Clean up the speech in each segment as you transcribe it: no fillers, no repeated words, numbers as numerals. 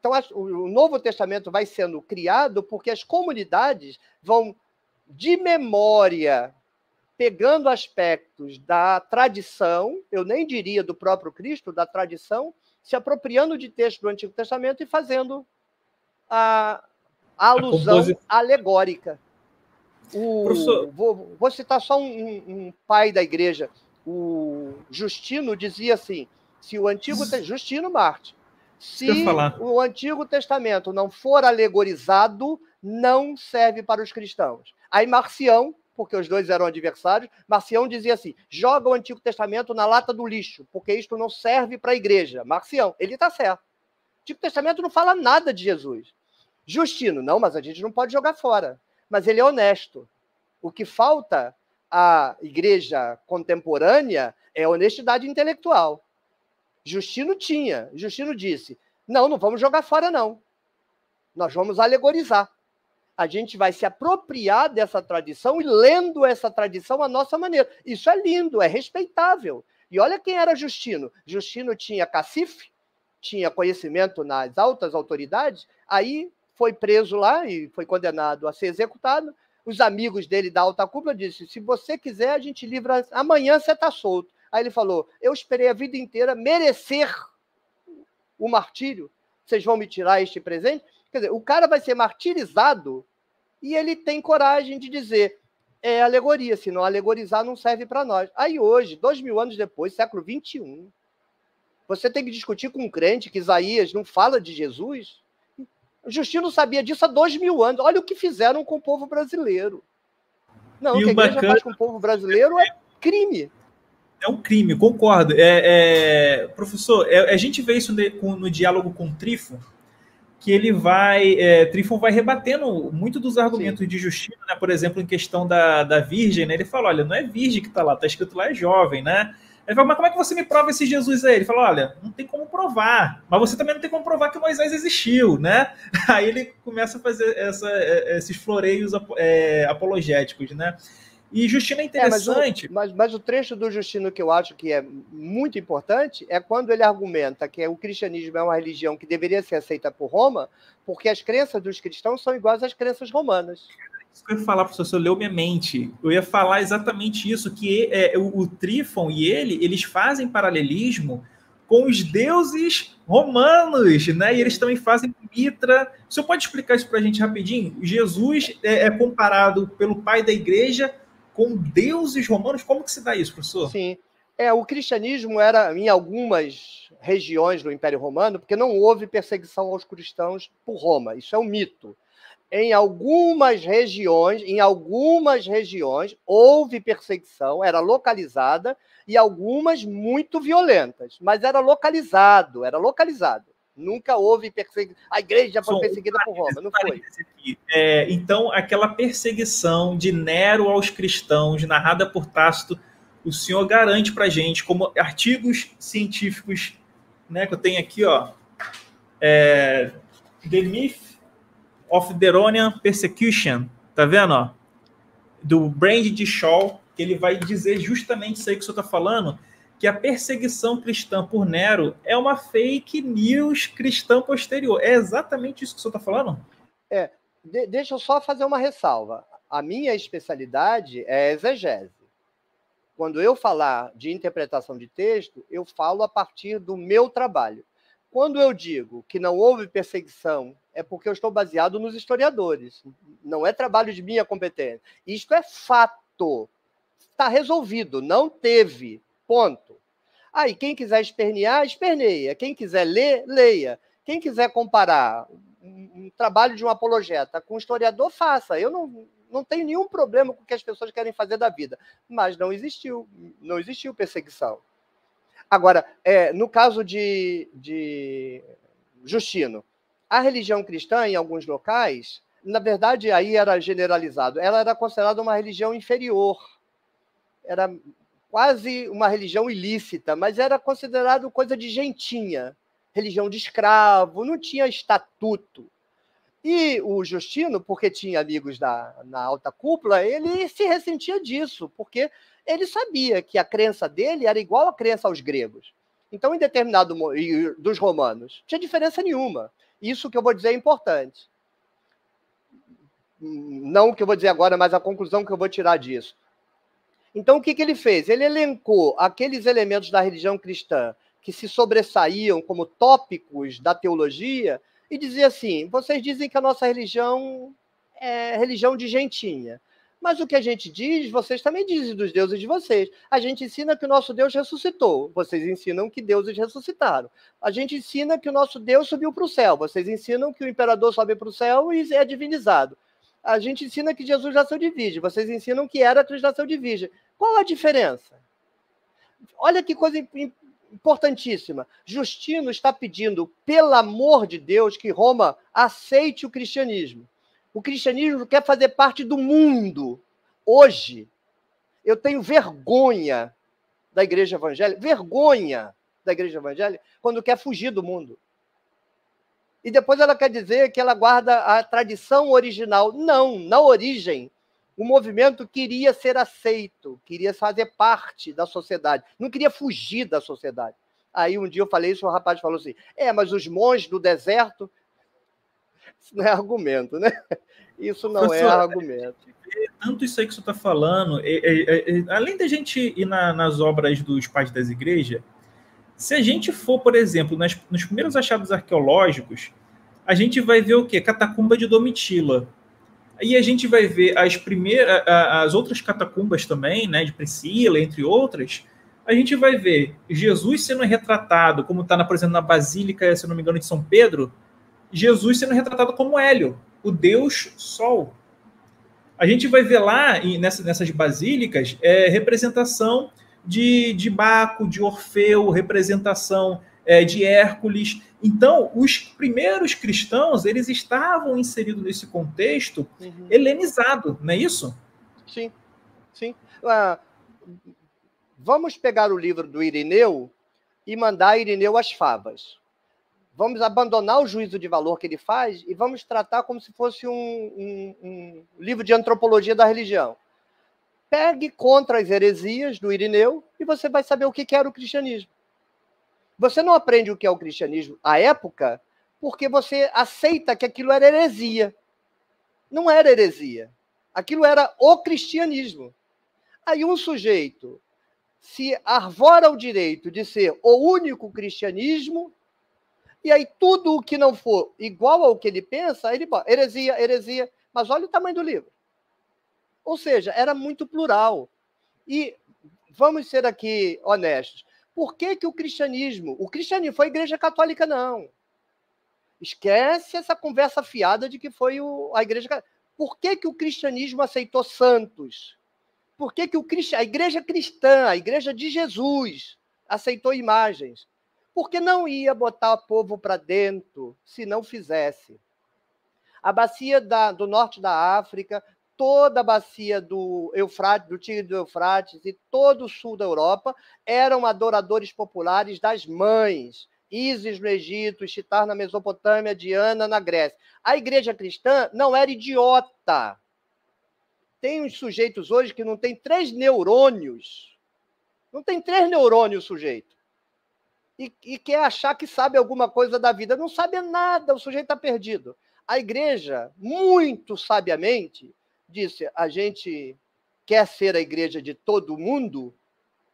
Então, o Novo Testamento vai sendo criado porque as comunidades vão, de memória, pegando aspectos da tradição, eu nem diria do próprio Cristo, da tradição, se apropriando de textos do Antigo Testamento e fazendo a alusão alegórica. Professor... Vou citar só um pai da igreja, o Justino, dizia assim, se o Antigo Justino Marte, se o Antigo Testamento não for alegorizado, não serve para os cristãos. Aí Marcião, porque os dois eram adversários, Marcião dizia assim, joga o Antigo Testamento na lata do lixo, porque isto não serve para a igreja. Marcião, ele está certo. O Antigo Testamento não fala nada de Jesus. Justino, não, mas a gente não pode jogar fora. Mas ele é honesto. O que falta à igreja contemporânea é honestidade intelectual. Justino disse, não vamos jogar fora, não. Nós vamos alegorizar. A gente vai se apropriar dessa tradição e lendo essa tradição à nossa maneira. Isso é lindo, é respeitável. E olha quem era Justino. Justino tinha cacife, tinha conhecimento nas altas autoridades, aí foi preso lá e foi condenado a ser executado. Os amigos dele da alta cúpula disseram, se você quiser, a gente livra, amanhã você está solto. Aí ele falou, eu esperei a vida inteira merecer o martírio, vocês vão me tirar este presente? Quer dizer, o cara vai ser martirizado e ele tem coragem de dizer, é alegoria, se não alegorizar não serve para nós. Aí hoje, 2000 anos depois, século XXI, você tem que discutir com um crente que Isaías não fala de Jesus. O Justino sabia disso há 2000 anos. Olha o que fizeram com o povo brasileiro. Não, o que a igreja faz com o povo brasileiro é crime. É um crime, concordo. Professor, a gente vê isso no diálogo com Trífon, que ele Trífon vai rebatendo muito dos argumentos de Justino, né? Por exemplo, em questão da virgem, né? Ele fala, olha, não é virgem que está lá, está escrito lá é jovem, né? Ele fala, mas como é que você me prova esse Jesus aí? Ele fala, olha, não tem como provar, mas você também não tem como provar que Moisés existiu, né? Aí ele começa a fazer esses floreios apologéticos, né? E Justino é interessante... Mas o trecho do Justino que eu acho que é muito importante é quando ele argumenta que o cristianismo é uma religião que deveria ser aceita por Roma, porque as crenças dos cristãos são iguais às crenças romanas. Isso que eu ia falar, professor, leu minha mente. Eu ia falar exatamente isso, que o Trífon e eles fazem paralelismo com os deuses romanos, né? E eles também fazem Mitra. O senhor pode explicar isso para a gente rapidinho? Jesus é comparado pelo pai da igreja com deuses romanos? Como que se dá isso, professor? Sim. O cristianismo era, em algumas regiões do Império Romano, porque não houve perseguição aos cristãos por Roma. Isso é um mito. Em algumas regiões houve perseguição, era localizada, e algumas muito violentas, mas era localizado. Nunca houve perseguição. A igreja foi perseguida por Roma, não foi. Então, aquela perseguição de Nero aos cristãos, narrada por Tácito, o senhor garante para a gente, como artigos científicos, né, que eu tenho aqui, ó, The Myth of the Neronian Persecution, tá vendo, ó? Do Brand de Shaw, que ele vai dizer justamente isso aí que o senhor está falando, que a perseguição cristã por Nero é uma fake news cristã posterior. É exatamente isso que o senhor está falando? Deixa eu só fazer uma ressalva. A minha especialidade é exegese. Quando eu falar de interpretação de texto, eu falo a partir do meu trabalho. Quando eu digo que não houve perseguição, é porque eu estou baseado nos historiadores. Não é trabalho de minha competência. Isto é fato. Está resolvido. Não teve. Ponto. Aí, quem quiser espernear, esperneia. Quem quiser ler, leia. Quem quiser comparar um trabalho de um apologeta com um historiador, faça. Eu não tenho nenhum problema com o que as pessoas querem fazer da vida. Mas não existiu perseguição. Agora, no caso de Justino, a religião cristã, em alguns locais, na verdade, aí era generalizado, ela era considerada uma religião inferior. Era quase uma religião ilícita, mas era considerado coisa de gentinha, religião de escravo, não tinha estatuto. E o Justino, porque tinha amigos na alta cúpula, ele se ressentia disso, porque ele sabia que a crença dele era igual à crença aos gregos. Então, em determinado dos romanos, não tinha diferença nenhuma. Isso que eu vou dizer é importante. Não o que eu vou dizer agora, mas a conclusão que eu vou tirar disso. Então, o que ele fez? Ele elencou aqueles elementos da religião cristã que se sobressaíam como tópicos da teologia e dizia assim: vocês dizem que a nossa religião é religião de gentinha. Mas o que a gente diz, vocês também dizem dos deuses de vocês. A gente ensina que o nosso Deus ressuscitou. Vocês ensinam que deuses ressuscitaram. A gente ensina que o nosso Deus subiu para o céu. Vocês ensinam que o imperador sobe para o céu e é divinizado. A gente ensina que Jesus nasceu de virgem. Vocês ensinam que Héracles nasceu de virgem. Qual a diferença? Olha que coisa importantíssima. Justino está pedindo, pelo amor de Deus, que Roma aceite o cristianismo. O cristianismo quer fazer parte do mundo. Hoje, eu tenho vergonha da igreja evangélica, quando quer fugir do mundo. E depois ela quer dizer que ela guarda a tradição original. Não, na origem, o movimento queria ser aceito, queria fazer parte da sociedade, não queria fugir da sociedade. Aí um dia eu falei isso, o rapaz falou assim, mas os monges do deserto... Isso não é argumento, né? Isso não é argumento. Tanto isso aí que você está falando, além da gente ir nas obras dos pais das igrejas, se a gente for, por exemplo, nos primeiros achados arqueológicos, a gente vai ver o quê? Catacumba de Domitila. Aí a gente vai ver as outras catacumbas também, né, de Priscila, entre outras. A gente vai ver Jesus sendo retratado, como está, por exemplo, na Basílica, se não me engano, de São Pedro, Jesus sendo retratado como Hélio, o Deus Sol. A gente vai ver lá, nessas basílicas, representação de Baco, de Orfeu, representação de Hércules. Então, os primeiros cristãos, eles estavam inseridos nesse contexto helenizado, não é isso? Sim, sim. Vamos pegar o livro do Irineu e mandar Irineu às favas. Vamos abandonar o juízo de valor que ele faz e vamos tratar como se fosse um livro de antropologia da religião. Pegue contra as heresias do Irineu e você vai saber o que era o cristianismo. Você não aprende o que é o cristianismo à época porque você aceita que aquilo era heresia. Não era heresia. Aquilo era o cristianismo. Aí um sujeito se arvora o direito de ser o único cristianismo. E aí, tudo o que não for igual ao que ele pensa, ele bota heresia, heresia. Mas olha o tamanho do livro. Ou seja, era muito plural. E vamos ser aqui honestos. Por que o cristianismo foi a Igreja Católica, não. Esquece essa conversa fiada de que foi a Igreja Católica. Por que o cristianismo aceitou santos? Por que a Igreja cristã, a Igreja de Jesus, aceitou imagens? Porque não ia botar o povo para dentro se não fizesse. A bacia do norte da África, toda a bacia do Eufrates, do Tigre do Eufrates e todo o sul da Europa eram adoradores populares das mães. Ísis no Egito, Ishtar na Mesopotâmia, Diana na Grécia. A igreja cristã não era idiota. Tem uns sujeitos hoje que não tem 3 neurônios. Não tem 3 neurônios o sujeito. E quer achar que sabe alguma coisa da vida. Não sabe nada, o sujeito está perdido. A igreja, muito sabiamente, disse, a gente quer ser a igreja de todo mundo?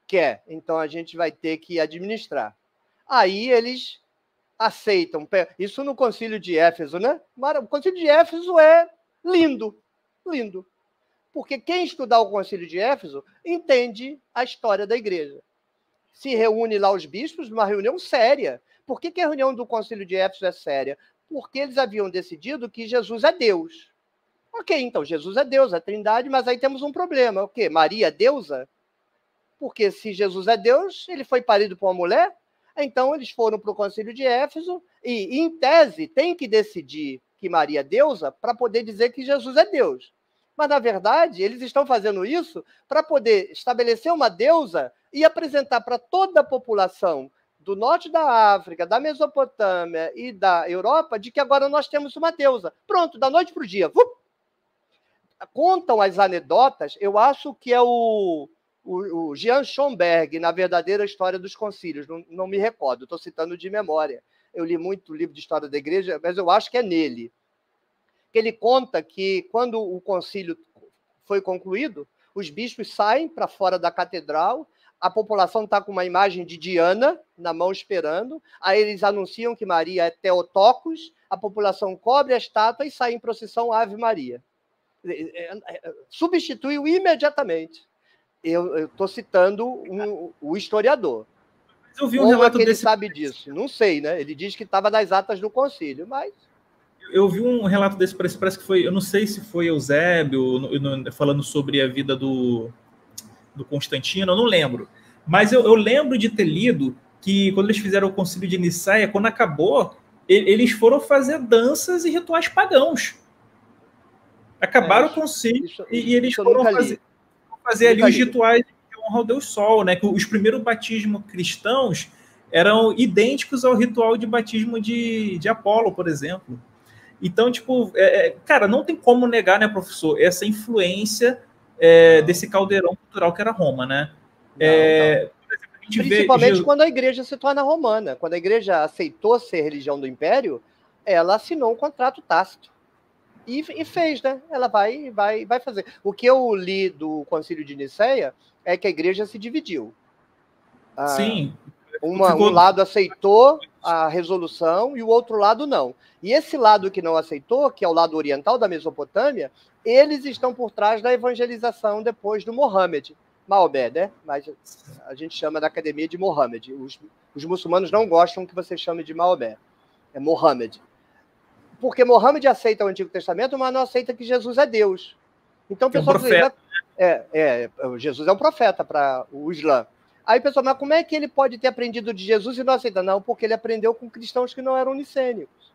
Quer. Então a gente vai ter que administrar. Aí eles aceitam. Isso no Concílio de Éfeso, né? O Concílio de Éfeso é lindo. Lindo. Porque quem estudar o Concílio de Éfeso entende a história da igreja. Se reúne lá os bispos numa reunião séria. Por que a reunião do Concílio de Éfeso é séria? Porque eles haviam decidido que Jesus é Deus. Ok, então, Jesus é Deus, é Trindade, mas aí temos um problema. O quê? Maria é deusa? Porque se Jesus é Deus, ele foi parido por uma mulher? Então, eles foram para o Concílio de Éfeso e, em tese, tem que decidir que Maria é deusa para poder dizer que Jesus é Deus. Mas, na verdade, eles estão fazendo isso para poder estabelecer uma deusa e apresentar para toda a população do norte da África, da Mesopotâmia e da Europa de que agora nós temos uma deusa. Pronto, da noite para o dia. Contam as anedotas, eu acho que é o Jean Schomberg, na verdadeira história dos concílios, não me recordo, estou citando de memória. eu li muito o livro de história da igreja, mas eu acho que é nele, que ele conta que quando o concílio foi concluído, os bispos saem para fora da catedral, a população está com uma imagem de Diana na mão esperando, aí eles anunciam que Maria é Theotokos, a população cobre a estátua e sai em procissão Ave Maria. Substituiu imediatamente. Eu estou citando o historiador. Eu vi um relato ele sabe disso? Não sei, né? Ele diz que estava nas atas do concílio, mas... Eu vi um relato desse, parece que foi, eu não sei se foi Eusébio, falando sobre a vida do Constantino, eu não lembro. Mas eu lembro de ter lido que quando eles fizeram o concílio de Nicéia, quando acabou, eles foram fazer danças e rituais pagãos. Acabaram o concílio e eles foram fazer ali os rituais de honra ao Deus Sol, né? Que os primeiros batismos cristãos eram idênticos ao ritual de batismo de Apolo, por exemplo. Então, tipo, cara, não tem como negar, né, professor, essa influência desse caldeirão cultural que era Roma, né? Por exemplo, principalmente quando a igreja se torna romana. Quando a igreja aceitou ser religião do império, ela assinou um contrato tácito. E fez, né? Ela vai fazer. O que eu li do Concílio de Nicéia é que a igreja se dividiu. Sim. Um lado aceitou a resolução e o outro lado não. E esse lado que não aceitou, que é o lado oriental da Mesopotâmia, eles estão por trás da evangelização depois do Mohammed. Maomé, né? Mas a gente chama da academia de Mohammed. Os muçulmanos não gostam que você chame de Maomé. É Mohammed. Porque Mohammed aceita o Antigo Testamento, mas não aceita que Jesus é Deus. Então o pessoal diz, Jesus é um profeta para o Islã. Aí o pessoal, mas como é que ele pode ter aprendido de Jesus e não aceita? Não, porque ele aprendeu com cristãos que não eram nicênicos.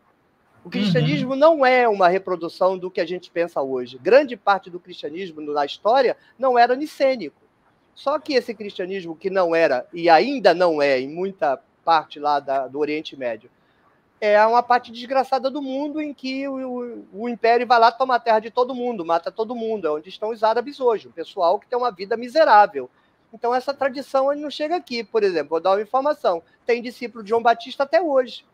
O cristianismo não é uma reprodução do que a gente pensa hoje. Grande parte do cristianismo na história não era nicênico. Só que esse cristianismo que não era, e ainda não é, em muita parte lá do Oriente Médio, é uma parte desgraçada do mundo em que o império vai lá tomar a terra de todo mundo, mata todo mundo. É onde estão os árabes hoje, o pessoal que tem uma vida miserável. Então, essa tradição não chega aqui. Por exemplo, vou dar uma informação. Tem discípulo de João Batista até hoje.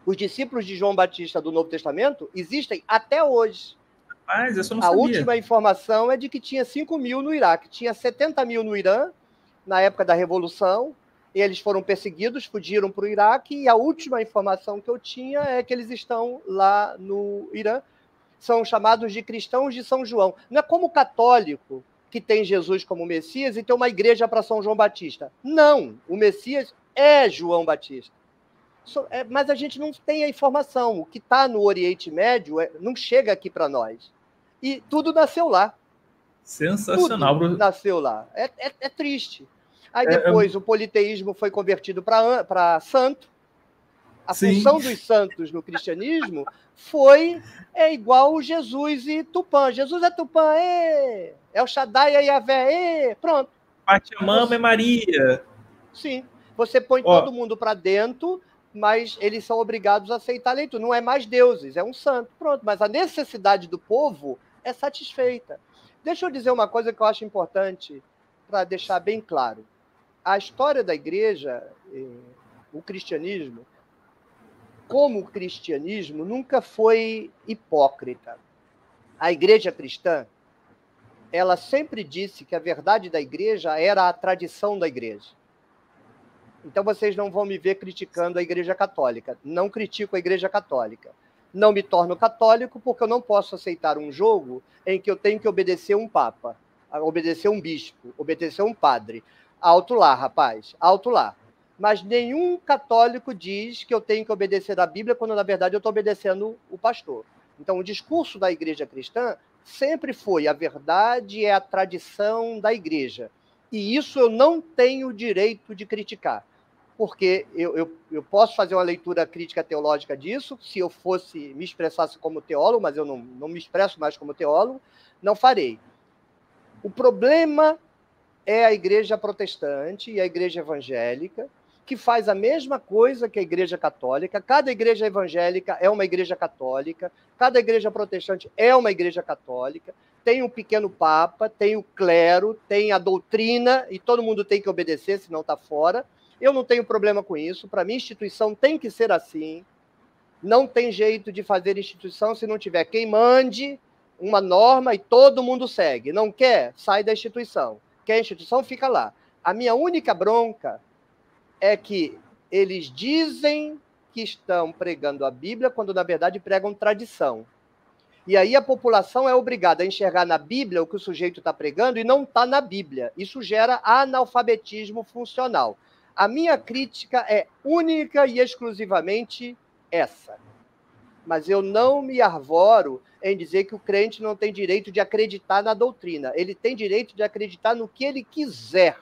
Os discípulos de João Batista do Novo Testamento existem até hoje. Mas eu não sabia. A última informação é de que tinha 5 mil no Iraque. Tinha 70 mil no Irã, na época da Revolução. Eles foram perseguidos, fugiram para o Iraque. E a última informação que eu tinha é que eles estão lá no Irã. São chamados de cristãos de São João. Não é como católico, que tem Jesus como Messias e tem uma igreja para São João Batista. Não, o Messias é João Batista. Mas a gente não tem a informação. O que está no Oriente Médio não chega aqui para nós. E tudo nasceu lá. Sensacional. Tudo nasceu lá. É triste. Aí depois o politeísmo foi convertido para santo. A função dos santos no cristianismo foi igual Jesus e Tupã. Jesus é Tupã, é o Shaddai, é Yahvé, pronto. Pachamama é Maria. Sim, você põe todo mundo para dentro, mas eles são obrigados a aceitar a leitura. Não é mais deuses, é um santo, pronto. Mas a necessidade do povo é satisfeita. Deixa eu dizer uma coisa que eu acho importante para deixar bem claro. A história da igreja, o cristianismo, como cristianismo, nunca foi hipócrita. A igreja cristã, ela sempre disse que a verdade da igreja era a tradição da igreja. Então vocês não vão me ver criticando a igreja católica. Não critico a igreja católica. Não me torno católico porque eu não posso aceitar um jogo em que eu tenho que obedecer um papa, obedecer um bispo, obedecer um padre. Alto lá, rapaz, alto lá. Mas nenhum católico diz que eu tenho que obedecer a Bíblia quando, na verdade, eu estou obedecendo o pastor. Então, o discurso da igreja cristã sempre foi a verdade é a tradição da igreja. E isso eu não tenho direito de criticar. Porque eu posso fazer uma leitura crítica teológica disso, se eu me expressasse como teólogo, mas eu não me expresso mais como teólogo, não farei. O problema é a igreja protestante e a igreja evangélica, que faz a mesma coisa que a igreja católica. Cada igreja evangélica é uma igreja católica, cada igreja protestante é uma igreja católica, tem um pequeno papa, tem o clero, tem a doutrina, e todo mundo tem que obedecer, senão está fora. Eu não tenho problema com isso. Para mim, instituição tem que ser assim. Não tem jeito de fazer instituição se não tiver quem mande uma norma e todo mundo segue. Não quer? Sai da instituição. Quer a instituição? Fica lá. A minha única bronca é que eles dizem que estão pregando a Bíblia quando, na verdade, pregam tradição. E aí a população é obrigada a enxergar na Bíblia o que o sujeito está pregando e não está na Bíblia. Isso gera analfabetismo funcional. A minha crítica é única e exclusivamente essa. Mas eu não me arvoro em dizer que o crente não tem direito de acreditar na doutrina. Ele tem direito de acreditar no que ele quiser.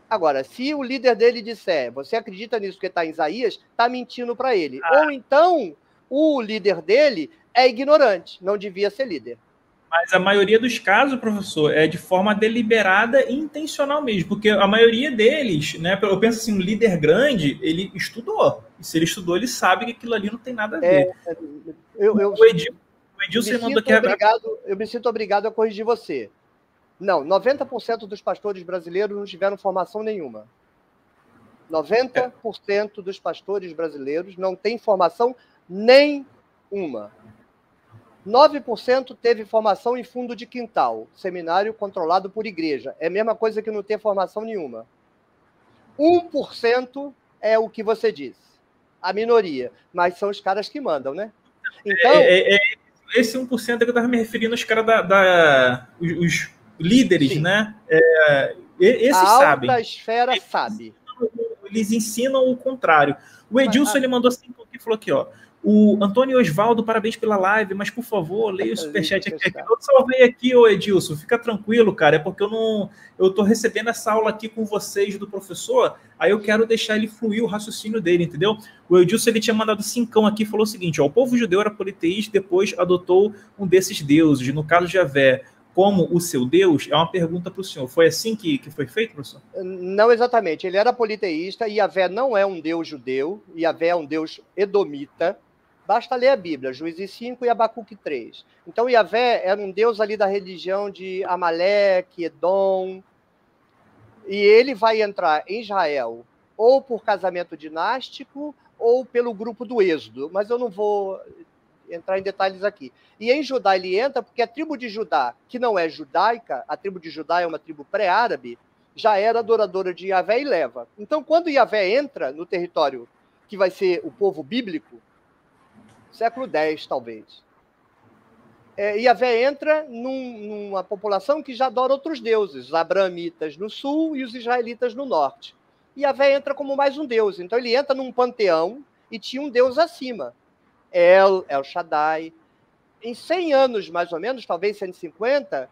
Agora, se o líder dele disser, você acredita nisso que está em Isaías, está mentindo para ele. Ou então, o líder dele é ignorante, não devia ser líder. Mas a maioria dos casos, professor, é de forma deliberada e intencional mesmo, porque a maioria deles, né, eu penso assim, um líder grande, ele estudou. E se ele estudou, ele sabe que aquilo ali não tem nada a ver. O Edilson mandou aqui... Eu me sinto obrigado a corrigir você. Não, 90% dos pastores brasileiros não tiveram formação nenhuma. 90% dos pastores brasileiros não têm formação nenhuma. 9% teve formação em fundo de quintal, seminário controlado por igreja. É a mesma coisa que não ter formação nenhuma. 1% é o que você disse. A minoria. Mas são os caras que mandam, né? Então... esse 1% é que eu estava me referindo aos caras os líderes, sim, né? Esses sabem. A alta esfera sabe. Eles ensinam o contrário. O Edilson, ele mandou assim, que falou aqui, ó. O Antônio Osvaldo, parabéns pela live, mas por favor, leia o superchat aqui. Eu salvei aqui, ô Edilson, fica tranquilo, cara, é porque eu tô recebendo essa aula aqui com vocês do professor, aí eu quero deixar ele fluir o raciocínio dele, entendeu? O Edilson, ele tinha mandado 5 aqui, falou o seguinte, ó, o povo judeu era politeísta, depois adotou um desses deuses, no caso de Javé, como o seu Deus, é uma pergunta para o senhor. Foi assim que foi feito, professor? Não exatamente. Ele era politeísta, e Yahvé não é um deus judeu, Yahvé é um deus edomita. Basta ler a Bíblia, Juízes 5 e Abacuque 3. Então, Yahvé era um deus ali da religião de Amaleque, Edom, e ele vai entrar em Israel ou por casamento dinástico ou pelo grupo do Êxodo, mas eu não vou entrar em detalhes aqui. E em Judá ele entra porque a tribo de Judá, que não é judaica, a tribo de Judá é uma tribo pré-árabe, já era adoradora de Yahvé e leva. Então, quando Yahvé entra no território que vai ser o povo bíblico, século X, talvez, Yahvé entra numa população que já adora outros deuses, os abramitas no sul e os israelitas no norte. E Yahvé entra como mais um deus. Então, ele entra num panteão e tinha um deus acima. El Shaddai. Em 100 anos, mais ou menos, talvez 150,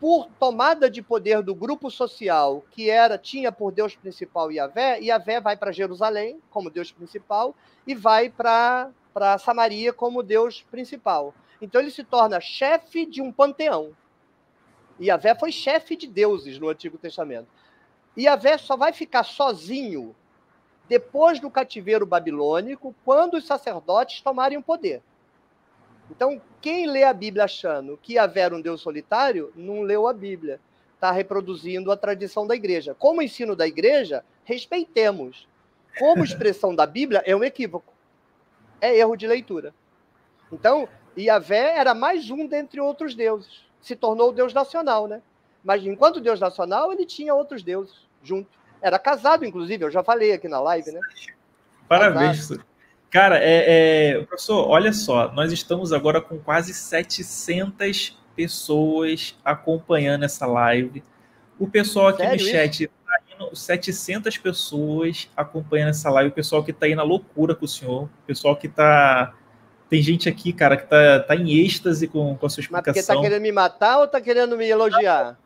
por tomada de poder do grupo social que tinha por Deus principal Yahvé vai para Jerusalém como Deus principal e vai para Samaria como Deus principal. Então ele se torna chefe de um panteão. Yahvé foi chefe de deuses no Antigo Testamento. E Yahvé só vai ficar sozinho depois do cativeiro babilônico, quando os sacerdotes tomarem o poder. Então, quem lê a Bíblia achando que Yahvé era um Deus solitário, não leu a Bíblia. Está reproduzindo a tradição da igreja. Como ensino da igreja, respeitemos. Como expressão da Bíblia, é um equívoco. É erro de leitura. Então, Yahvé era mais um dentre outros deuses. Se tornou o Deus nacional, né? Mas, enquanto Deus nacional, ele tinha outros deuses junto. Era casado, inclusive, eu já falei aqui na live, né? Parabéns, professor. Cara, professor, olha só, nós estamos agora com quase 700 pessoas acompanhando essa live. O pessoal aqui no chat está indo, 700 pessoas acompanhando essa live. O pessoal que está aí na loucura com o senhor. O pessoal que está... Tem gente aqui, cara, que tá em êxtase com a sua explicação. Mas porque tá querendo me matar ou tá querendo me elogiar?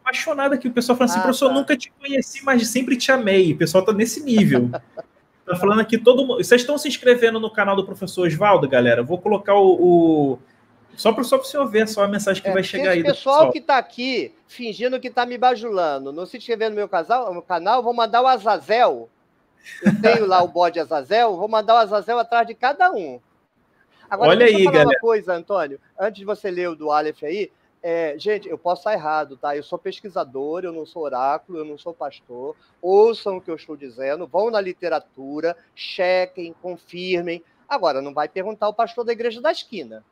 Apaixonado aqui, o pessoal falando assim, professor, nunca te conheci, mas sempre te amei. O pessoal tá nesse nível. Tá falando aqui todo mundo. Vocês estão se inscrevendo no canal do professor Osvaldo, galera? Vou colocar só para o senhor ver só a mensagem que vai chegar aí. O pessoal que tá aqui fingindo que tá me bajulando, não se inscrever no meu canal, vou mandar o Azazel. Eu tenho lá o bode Azazel, vou mandar o Azazel atrás de cada um. Agora, olha aí, deixa eu falar galera. uma coisa, Antônio, antes de você ler o do Aleph aí, Gente, eu posso estar errado, tá? Eu sou pesquisador, eu não sou oráculo, eu não sou pastor. Ouçam o que eu estou dizendo, vão na literatura, chequem, confirmem. Agora, não vai perguntar ao pastor da igreja da esquina.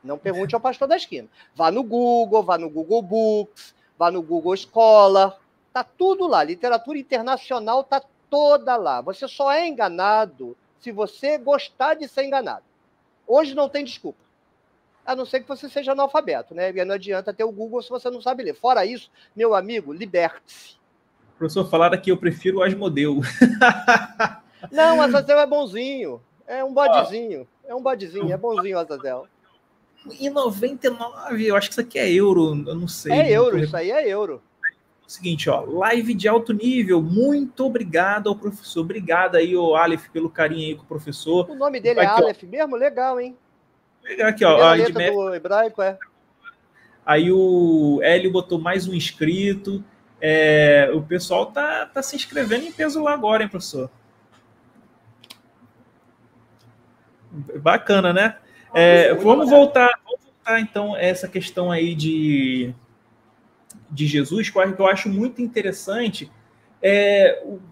Não pergunte ao pastor da esquina. Vá no Google Books, vá no Google Scholar. Tá tudo lá. Literatura internacional tá toda lá. Você só é enganado se você gostar de ser enganado. Hoje não tem desculpa. A não ser que você seja analfabeto, né? E não adianta ter o Google se você não sabe ler. Fora isso, meu amigo, liberte-se. Professor, falaram que eu prefiro o Asmodeu. Não, o Azazel é bonzinho. É um bodezinho. É bonzinho o Azazel. E 99, eu acho que isso aqui é euro, eu não sei. É euro, isso aí é euro. O seguinte, ó, live de alto nível, muito obrigado ao professor. Obrigado aí, ô Aleph, pelo carinho aí com o professor. O nome dele aqui, é Aleph mesmo? Legal, hein? Aqui, ó, a letra do hebraico, Aí o Hélio botou mais um inscrito. O pessoal tá se inscrevendo em peso lá agora, hein, professor? Bacana, né? Vamos voltar então a essa questão aí de Jesus, que eu acho muito interessante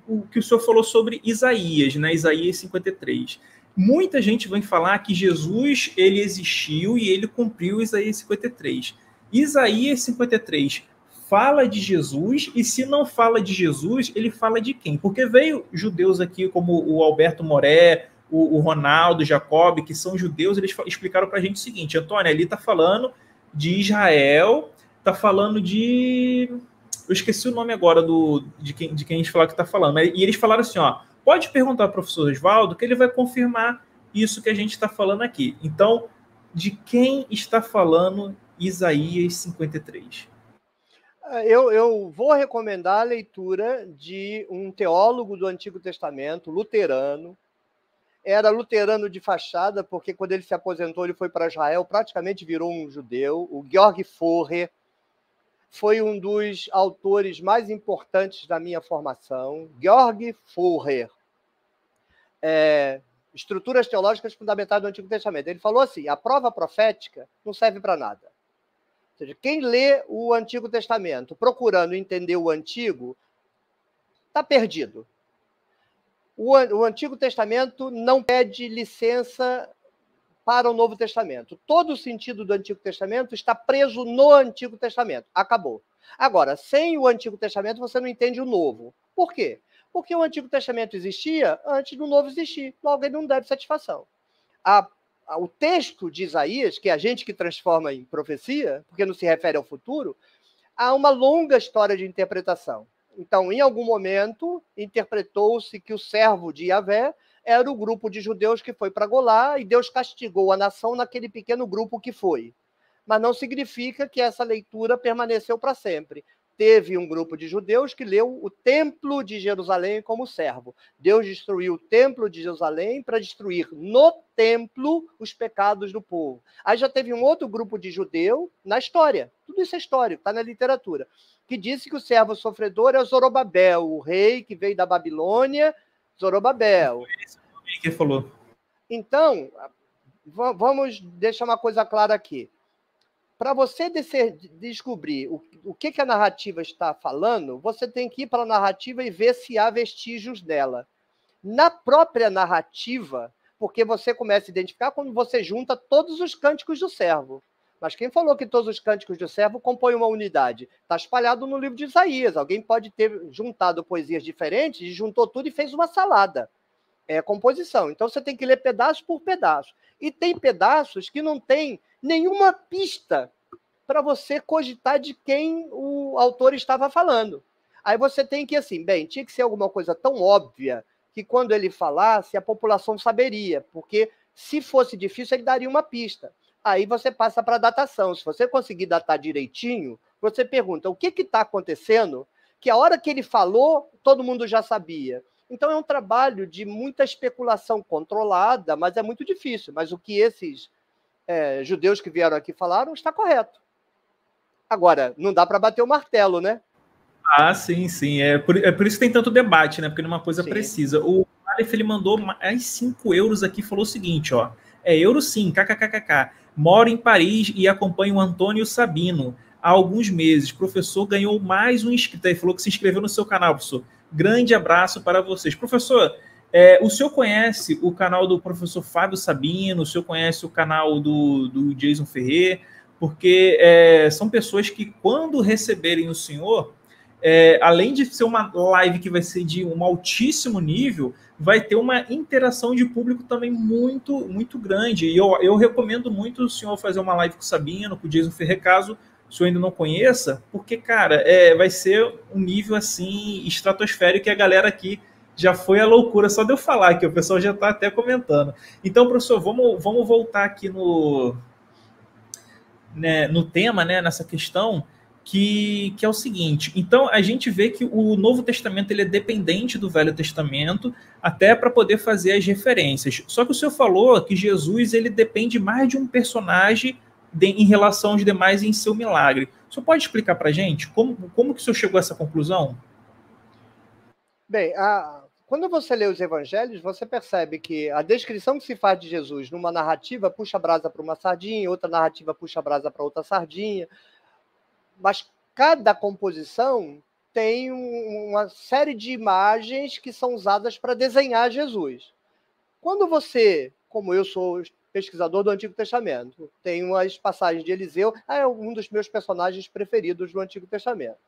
o que o senhor falou sobre Isaías, né? Isaías 53. Muita gente vem falar que Jesus ele existiu e ele cumpriu Isaías 53. Isaías 53 fala de Jesus, e se não fala de Jesus, ele fala de quem? Porque veio judeus aqui como o Alberto Moré, o Ronaldo, o Jacob, que são judeus, eles explicaram para a gente o seguinte: Antônio, ali está falando de Israel, está falando de... Eu esqueci o nome agora de quem a gente falou que está falando. E eles falaram assim, ó, pode perguntar ao professor Oswaldo que ele vai confirmar isso que a gente está falando aqui. Então, de quem está falando Isaías 53? Eu vou recomendar a leitura de um teólogo do Antigo Testamento, luterano. Era luterano de fachada, porque quando ele se aposentou, ele foi para Israel, praticamente virou um judeu. O Georg Forrer foi um dos autores mais importantes da minha formação. Georg Forrer. Estruturas teológicas fundamentadas no Antigo Testamento. Ele falou assim, a prova profética não serve para nada. Ou seja, quem lê o Antigo Testamento procurando entender o Antigo, está perdido. O Antigo Testamento não pede licença para o Novo Testamento. Todo o sentido do Antigo Testamento está preso no Antigo Testamento. Acabou. Agora, sem o Antigo Testamento, você não entende o Novo. Por quê? Porque o Antigo Testamento existia antes do Novo existir. Logo, ele não deve satisfação. O texto de Isaías, que é a gente que transforma em profecia, porque não se refere ao futuro, há uma longa história de interpretação. Então, em algum momento, interpretou-se que o servo de Yahvé era o grupo de judeus que foi para Golá, e Deus castigou a nação naquele pequeno grupo que foi. Mas não significa que essa leitura permaneceu para sempre. Teve um grupo de judeus que leu o templo de Jerusalém como servo. Deus destruiu o templo de Jerusalém para destruir no templo os pecados do povo. Aí já teve um outro grupo de judeu na história. Tudo isso é histórico, está na literatura. Que disse que o servo sofredor é Zorobabel, o rei que veio da Babilônia, Zorobabel. Foi esse nome que ele falou. Então, vamos deixar uma coisa clara aqui. Para você descobrir o que a narrativa está falando, você tem que ir para a narrativa e ver se há vestígios dela. Na própria narrativa, porque você começa a identificar quando você junta todos os cânticos do servo. Mas quem falou que todos os cânticos do servo compõem uma unidade? Está espalhado no livro de Isaías. Alguém pode ter juntado poesias diferentes, e juntou tudo e fez uma salada. É composição. Então você tem que ler pedaço por pedaço. E tem pedaços que não tem nenhuma pista para você cogitar de quem o autor estava falando. Aí você tem que, assim, tinha que ser alguma coisa tão óbvia que quando ele falasse, a população saberia, porque se fosse difícil, ele daria uma pista. Aí você passa para a datação. Se você conseguir datar direitinho, você pergunta, o que está acontecendo que a hora que ele falou, todo mundo já sabia. Então é um trabalho de muita especulação controlada, mas é muito difícil. Mas o que esses judeus que vieram aqui falaram está correto. Agora, não dá para bater o martelo, né? Ah, sim, sim. É por isso que tem tanto debate, né? Porque não é uma coisa precisa. O Aleph, ele mandou mais 5 euros aqui e falou o seguinte, ó. É euro sim, kkkk. Moro em Paris e acompanho o Antônio Sabino há alguns meses. Professor, ganhou mais um inscrito. Ele falou que se inscreveu no seu canal, professor. Grande abraço para vocês. Professor, o senhor conhece o canal do professor Fábio Sabino? O senhor conhece o canal do Jason Ferrer? Porque são pessoas que, quando receberem o senhor, além de ser uma live que vai ser de um altíssimo nível, vai ter uma interação de público também muito, muito grande. E eu recomendo muito o senhor fazer uma live com o Sabino, com o Jason Ferrer, caso o senhor ainda não conheça, porque, cara, vai ser um nível, assim, estratosférico, e a galera aqui já foi a loucura, só de eu falar que o pessoal já está até comentando. Então, professor, vamos voltar aqui no tema, né, nessa questão, que é o seguinte. Então, a gente vê que o Novo Testamento ele é dependente do Velho Testamento, até para poder fazer as referências. Só que o senhor falou que Jesus ele depende mais de um personagem em relação aos demais em seu milagre. O senhor pode explicar para a gente como que o senhor chegou a essa conclusão? Bem, quando você lê os evangelhos, você percebe que a descrição que se faz de Jesus numa narrativa puxa a brasa para uma sardinha, outra narrativa puxa a brasa para outra sardinha, mas cada composição tem uma série de imagens que são usadas para desenhar Jesus. Quando você, como eu sou pesquisador do Antigo Testamento, tem umas passagens de Eliseu, é um dos meus personagens preferidos do Antigo Testamento.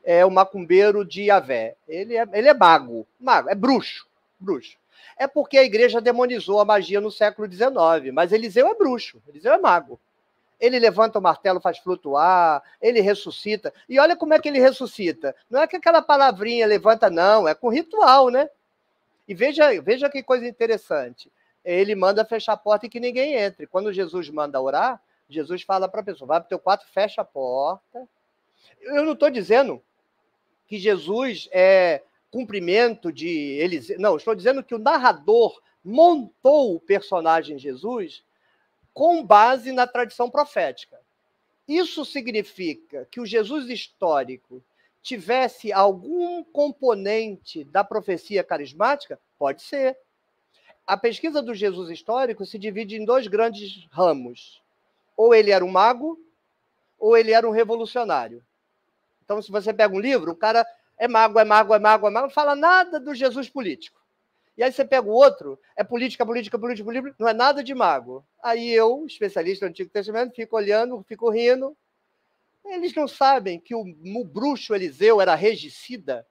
É o macumbeiro de Yahvé. Ele é mago, é bruxo. É porque a igreja demonizou a magia no século XIX, mas Eliseu é bruxo, Eliseu é mago. Ele levanta o martelo, faz flutuar, ele ressuscita. E olha como é que ele ressuscita. Não é que aquela palavrinha levanta, não, é com ritual, né? E veja que coisa interessante. Ele manda fechar a porta e que ninguém entre. Quando Jesus manda orar, Jesus fala para a pessoa, vai para o teu quarto, fecha a porta. Eu não estou dizendo que Jesus é cumprimento de Eliseu. Não, estou dizendo que o narrador montou o personagem Jesus com base na tradição profética. Isso significa que o Jesus histórico tivesse algum componente da profecia carismática? Pode ser. A pesquisa do Jesus histórico se divide em dois grandes ramos. Ou ele era um mago, ou ele era um revolucionário. Então, se você pega um livro, o cara é mago, não fala nada do Jesus político. E aí você pega o outro, é política, não é nada de mago. Aí eu, especialista no Antigo Testamento, fico olhando, fico rindo. Eles não sabem que o bruxo Eliseu era regicida.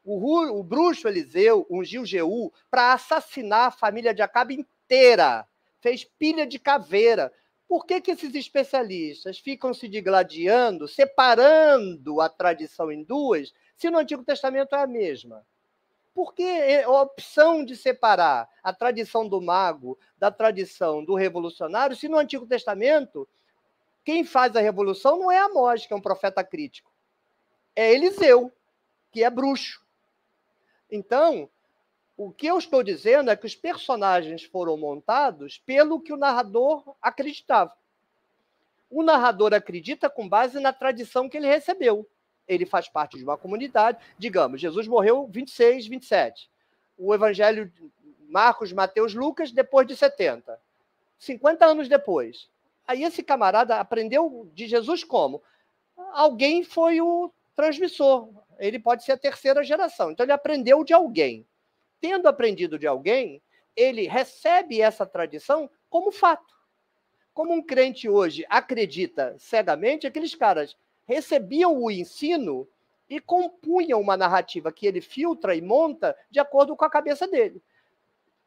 O bruxo Eliseu ungiu Jeú para assassinar a família de Acabe inteira. Fez pilha de caveira. Por que esses especialistas ficam se digladiando, separando a tradição em duas, se no Antigo Testamento é a mesma? Por que a opção de separar a tradição do mago da tradição do revolucionário, se no Antigo Testamento quem faz a revolução não é Amós, que é um profeta crítico, é Eliseu, que é bruxo. Então, o que eu estou dizendo é que os personagens foram montados pelo que o narrador acreditava. O narrador acredita com base na tradição que ele recebeu. Ele faz parte de uma comunidade. Digamos, Jesus morreu 26, 27. O evangelho Marcos, Mateus, Lucas, depois de 70. 50 anos depois. Aí esse camarada aprendeu de Jesus como? Alguém foi o transmissor. Ele pode ser a terceira geração. Então ele aprendeu de alguém. Tendo aprendido de alguém, ele recebe essa tradição como fato. Como um crente hoje acredita cegamente, aqueles caras recebiam o ensino e compunham uma narrativa que ele filtra e monta de acordo com a cabeça dele.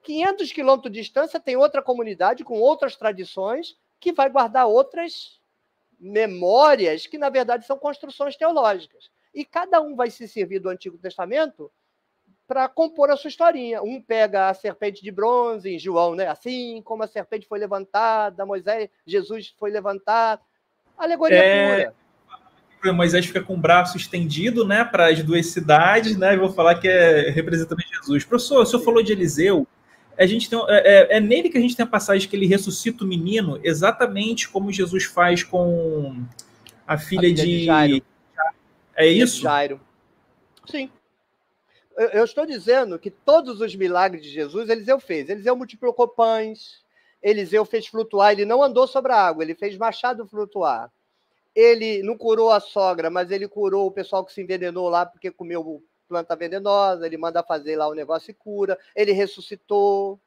500 quilômetros de distância tem outra comunidade com outras tradições que vai guardar outras memórias que, na verdade, são construções teológicas. E cada um vai se servir do Antigo Testamento para compor a sua historinha. Um pega a serpente de bronze, em João, né? Assim como a serpente foi levantada, Jesus foi levantado. Alegoria pura. Moisés fica com o braço estendido, né, para as duas cidades, né? E vou falar que é representando Jesus. Professor, o senhor falou de Eliseu. A gente tem, nele que a gente tem a passagem que ele ressuscita o menino, exatamente como Jesus faz com a filha de Jairo. É isso? Jairo. Sim. Eu estou dizendo que todos os milagres de Jesus, Eliseu fez. Eliseu multiplicou pães, Eliseu fez flutuar, ele não andou sobre a água, ele fez machado flutuar. Ele não curou a sogra, mas ele curou o pessoal que se envenenou lá porque comeu planta venenosa, ele manda fazer lá o negócio e cura. Ele ressuscitou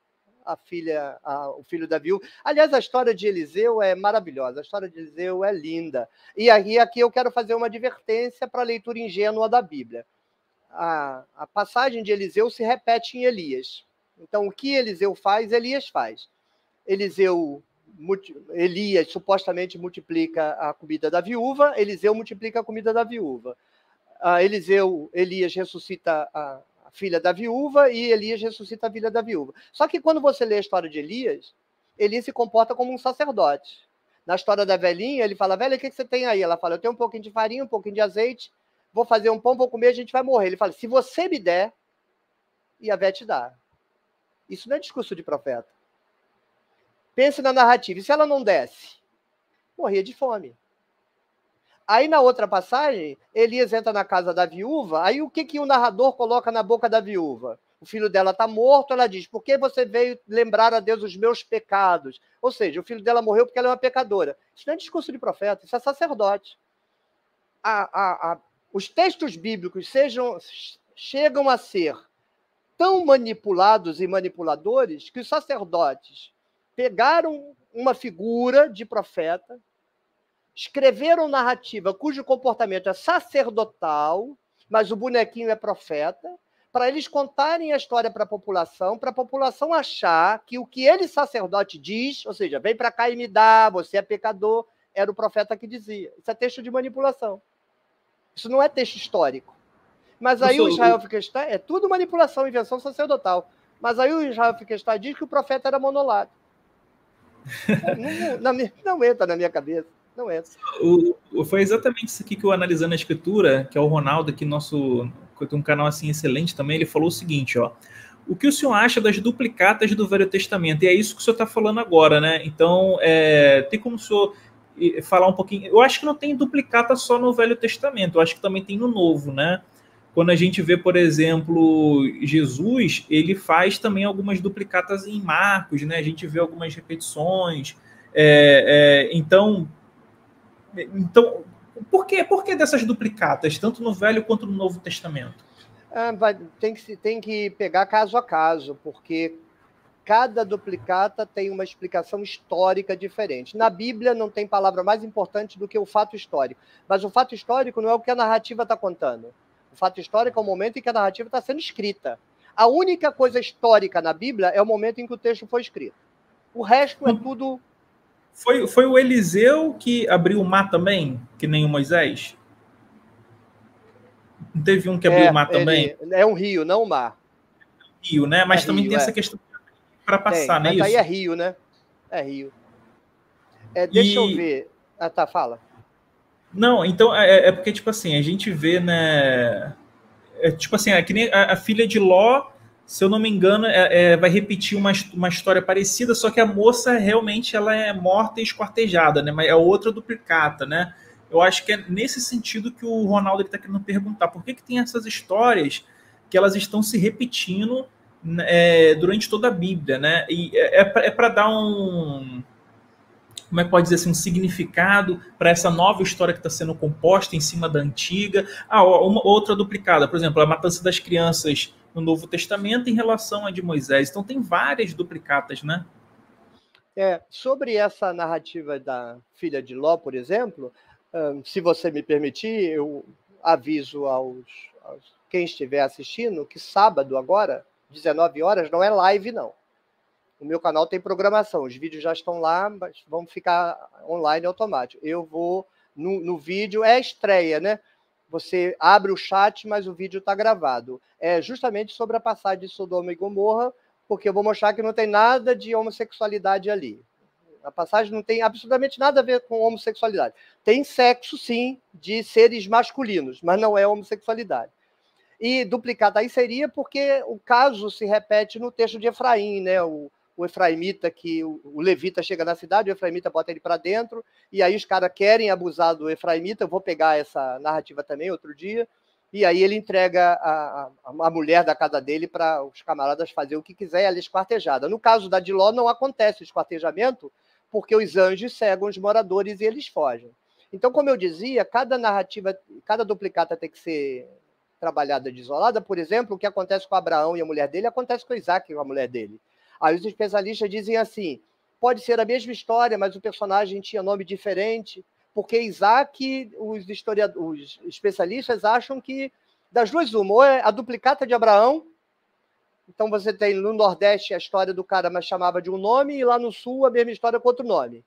o filho da viúva. Aliás, a história de Eliseu é maravilhosa, a história de Eliseu é linda. E aqui eu quero fazer uma advertência para a leitura ingênua da Bíblia. A passagem de Eliseu se repete em Elias. Então, o que Eliseu faz, Elias faz. Elias supostamente multiplica a comida da viúva, Eliseu multiplica a comida da viúva. Elias ressuscita a filha da viúva e Elias ressuscita a filha da viúva. Só que quando você lê a história de Elias se comporta como um sacerdote. Na história da velhinha, ele fala, velha, o que você tem aí? Ela fala, eu tenho um pouquinho de farinha, um pouquinho de azeite, vou fazer um pão, vou comer, a gente vai morrer. Ele fala, se você me der, Yahvé te dá. Isso não é discurso de profeta. Pense na narrativa. E se ela não desse? Morria de fome. Aí, na outra passagem, Elias entra na casa da viúva, aí o que o narrador coloca na boca da viúva? O filho dela está morto, ela diz, por que você veio lembrar a Deus os meus pecados? Ou seja, o filho dela morreu porque ela é uma pecadora. Isso não é discurso de profeta, isso é sacerdote. Os textos bíblicos chegam a ser tão manipulados e manipuladores que os sacerdotes pegaram uma figura de profeta, escreveram narrativa cujo comportamento é sacerdotal, mas o bonequinho é profeta, para eles contarem a história para a população achar que o que ele, sacerdote, diz, ou seja, vem para cá e me dá, você é pecador, era o profeta que dizia. Isso é texto de manipulação. Isso não é texto histórico. Mas aí o Israel Finkelstein, é tudo manipulação, invenção sacerdotal. Mas aí o Israel Finkelstein diz que o profeta era monolato. Não entra na minha cabeça. Não entra. Foi exatamente isso aqui que eu analisando a escritura, que é o Ronaldo, aqui que tem um canal assim excelente também, ele falou o seguinte, ó. O que o senhor acha das duplicatas do Velho Testamento? E é isso que o senhor está falando agora, né? Então, tem como o senhor falar um pouquinho... Eu acho que não tem duplicata só no Velho Testamento, eu acho que também tem no Novo, né? Quando a gente vê, por exemplo, Jesus, ele faz também algumas duplicatas em Marcos, né? A gente vê algumas repetições. Então, por que dessas duplicatas, tanto no Velho quanto no Novo Testamento? Tem que pegar caso a caso, porque cada duplicata tem uma explicação histórica diferente. Na Bíblia não tem palavra mais importante do que o fato histórico. Mas o fato histórico não é o que a narrativa está contando. O fato histórico é o momento em que a narrativa está sendo escrita. A única coisa histórica na Bíblia é o momento em que o texto foi escrito. O resto é tudo... Foi o Eliseu que abriu o mar também, que nem o Moisés? Não teve um que abriu o mar também? É um rio, não um mar. Rio, né? Mas também tem essa questão para passar, né? Mas aí é rio, né? É rio. Deixa eu ver. Tá, fala. Não, então, porque, tipo assim, a gente vê, né... tipo assim, que nem a filha de Ló, se eu não me engano, vai repetir uma história parecida, só que a moça realmente ela é morta e esquartejada, né? Mas é outra duplicata, né? Eu acho que é nesse sentido que o Ronaldo está querendo perguntar. Por que tem essas histórias que elas estão se repetindo durante toda a Bíblia, né? E para dar como é que pode dizer assim, um significado para essa nova história que está sendo composta em cima da antiga. Uma outra duplicada, por exemplo, a matança das crianças no Novo Testamento em relação à de Moisés. Então tem várias duplicatas, né? Sobre essa narrativa da filha de Ló, por exemplo, se você me permitir, eu aviso aos quem estiver assistindo que sábado agora, 19 horas, não é live, não. O meu canal tem programação, os vídeos já estão lá, mas vão ficar online automático. Eu vou, no vídeo, é estreia, né? Você abre o chat, mas o vídeo está gravado. É justamente sobre a passagem de Sodoma e Gomorra, porque eu vou mostrar que não tem nada de homossexualidade ali. A passagem não tem absolutamente nada a ver com homossexualidade. Tem sexo, sim, de seres masculinos, mas não é homossexualidade. E duplicata aí seria porque o caso se repete no texto de Efraim, né? O efraimita, que o levita chega na cidade, o efraimita bota ele para dentro, e aí os caras querem abusar do efraimita. Eu vou pegar essa narrativa também outro dia. e aí ele entrega a mulher da casa dele para os camaradas fazer o que quiser, ela é esquartejada. No caso da Diló, não acontece o esquartejamento, porque os anjos cegam os moradores e eles fogem. Então, como eu dizia, cada narrativa, cada duplicata tem que ser trabalhada de isolada. Por exemplo, o que acontece com Abraão e a mulher dele acontece com Isaac e com a mulher dele. Aí os especialistas dizem assim, pode ser a mesma história, mas o personagem tinha nome diferente, porque Isaac, os especialistas acham que das duas uma, ou é a duplicata de Abraão, então você tem no Nordeste a história do cara, mas chamava de um nome, e lá no Sul a mesma história com outro nome.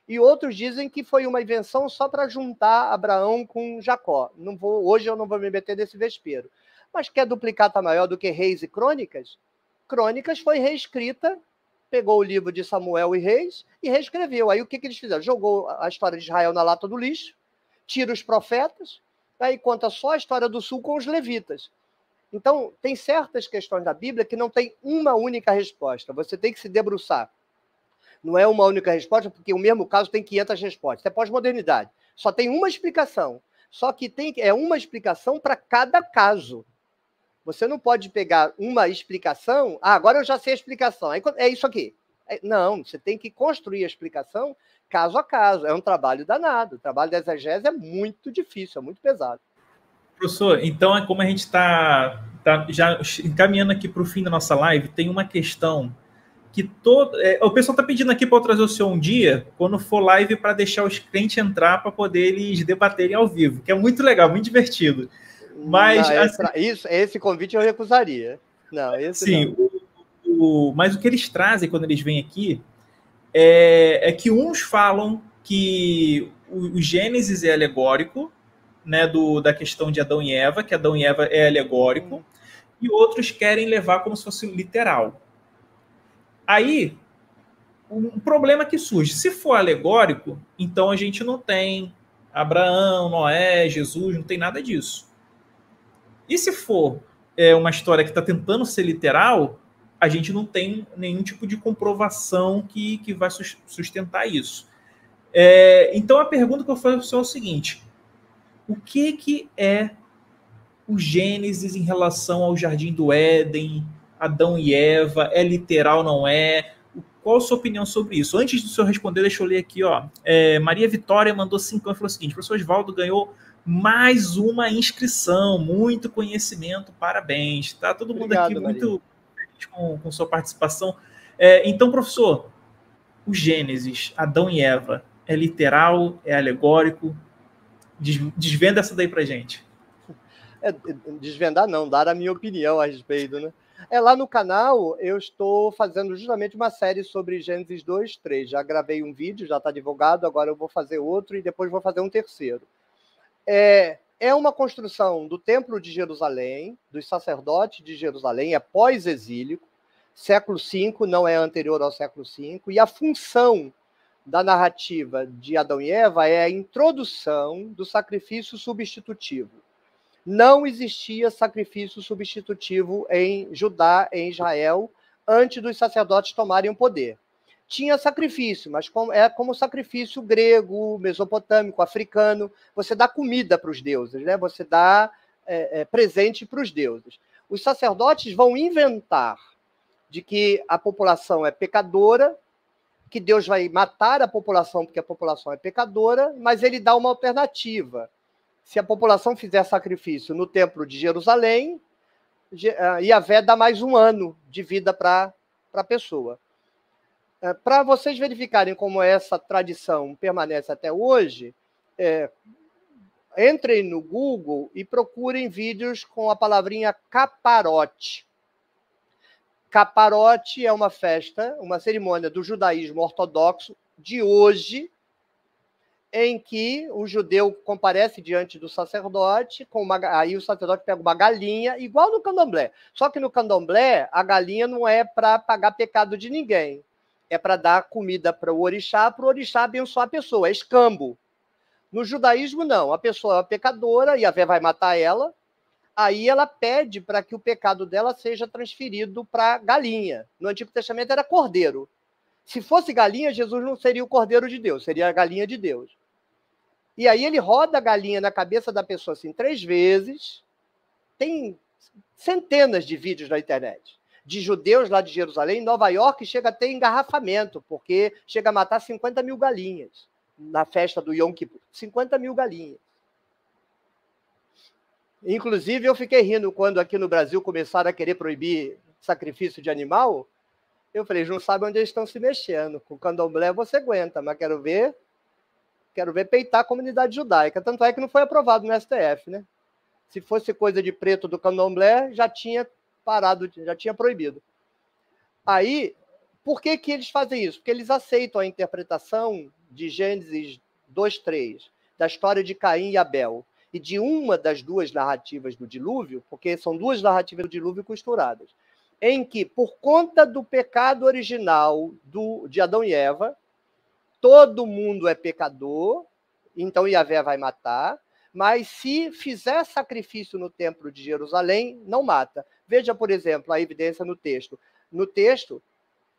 E outros dizem que foi uma invenção só para juntar Abraão com Jacó. Hoje eu não vou me meter nesse vespeiro. Mas que a duplicata maior do que Reis e Crônicas? Crônicas foi reescrita, pegou o livro de Samuel e Reis e reescreveu. Aí o que eles fizeram? Jogou a história de Israel na lata do lixo, tira os profetas, aí conta só a história do Sul com os levitas. Então, tem certas questões da Bíblia que não tem uma única resposta. Você tem que se debruçar. Não é uma única resposta, porque o mesmo caso tem 500 respostas. É pós-modernidade. Só tem uma explicação. Só que é uma explicação para cada caso. Você não pode pegar uma explicação, agora eu já sei a explicação, é isso aqui. Não, você tem que construir a explicação caso a caso. É um trabalho danado. O trabalho da exegese é muito difícil, é muito pesado. Professor, então é como a gente está já encaminhando aqui para o fim da nossa live, tem uma questão que o pessoal está pedindo aqui para eu trazer o senhor um dia, quando for live, para deixar os crentes entrar para poder eles debaterem ao vivo, que é muito legal, muito divertido. Mas não, esse convite eu recusaria. Não, esse sim, não. Mas o que eles trazem quando eles vêm aqui é que uns falam que o Gênesis é alegórico, né, da questão de Adão e Eva, que Adão e Eva é alegórico, e outros querem levar como se fosse literal. Aí, um problema que surge, se for alegórico, então a gente não tem Abraão, Noé, Jesus, não tem nada disso. E se for uma história que está tentando ser literal, a gente não tem nenhum tipo de comprovação que vai sustentar isso. Então, a pergunta que eu faço é o seguinte: o que é o Gênesis em relação ao Jardim do Éden, Adão e Eva? É literal, não é? Qual a sua opinião sobre isso? Antes do senhor responder, deixa eu ler aqui. Maria Vitória mandou 5 e falou o seguinte: professor Osvaldo ganhou mais uma inscrição, muito conhecimento, parabéns. Tá todo mundo aqui muito feliz com sua participação. Então, professor, o Gênesis, Adão e Eva, é literal, é alegórico? Desvenda essa daí pra gente. Desvendar não, dar a minha opinião a respeito, né? Lá no canal eu estou fazendo justamente uma série sobre Gênesis 2, 3. Já gravei um vídeo, já está divulgado, agora eu vou fazer outro e depois vou fazer um terceiro. É uma construção do Templo de Jerusalém, dos sacerdotes de Jerusalém, é pós-exílico, século V, não é anterior ao século V, e a função da narrativa de Adão e Eva é a introdução do sacrifício substitutivo. Não existia sacrifício substitutivo em Judá, em Israel, antes dos sacerdotes tomarem o poder. Tinha sacrifício, mas como sacrifício grego, mesopotâmico, africano. Você dá comida para os deuses, né? Você dá presente para os deuses. Os sacerdotes vão inventar de que a população é pecadora, que Deus vai matar a população porque a população é pecadora, mas ele dá uma alternativa. Se a população fizer sacrifício no Templo de Jerusalém, Yahvé dá mais um ano de vida para a pessoa. Para vocês verificarem como essa tradição permanece até hoje, entrem no Google e procurem vídeos com a palavrinha caparote. Caparote é uma festa, uma cerimônia do judaísmo ortodoxo de hoje, em que o judeu comparece diante do sacerdote, aí o sacerdote pega uma galinha, igual no candomblé. Só que no candomblé, a galinha não é para pagar pecado de ninguém. É para dar comida para o orixá abençoar a pessoa. É escambo. No judaísmo, não. A pessoa é uma pecadora, e Yahvé vai matar ela, aí ela pede para que o pecado dela seja transferido para galinha. No Antigo Testamento era cordeiro. Se fosse galinha, Jesus não seria o cordeiro de Deus, seria a galinha de Deus. E aí ele roda a galinha na cabeça da pessoa assim 3 vezes, tem centenas de vídeos na internet de judeus lá de Jerusalém, em Nova York, chega a ter engarrafamento, porque chega a matar 50 mil galinhas na festa do Yom Kippur. 50 mil galinhas. Inclusive, eu fiquei rindo quando aqui no Brasil começaram a querer proibir sacrifício de animal. Eu falei, eles não sabem onde eles estão se mexendo. Com o candomblé você aguenta, mas quero ver peitar a comunidade judaica. Tanto é que não foi aprovado no STF, né? Se fosse coisa de preto do candomblé, já tinha parado, já tinha proibido. Aí, por que eles fazem isso? Porque eles aceitam a interpretação de Gênesis 2:3, da história de Caim e Abel, e de uma das duas narrativas do dilúvio, porque são duas narrativas do dilúvio costuradas, em que, por conta do pecado original de Adão e Eva, todo mundo é pecador, então Yahvé vai matar, mas se fizer sacrifício no templo de Jerusalém, não mata. Veja, por exemplo, a evidência no texto. No texto,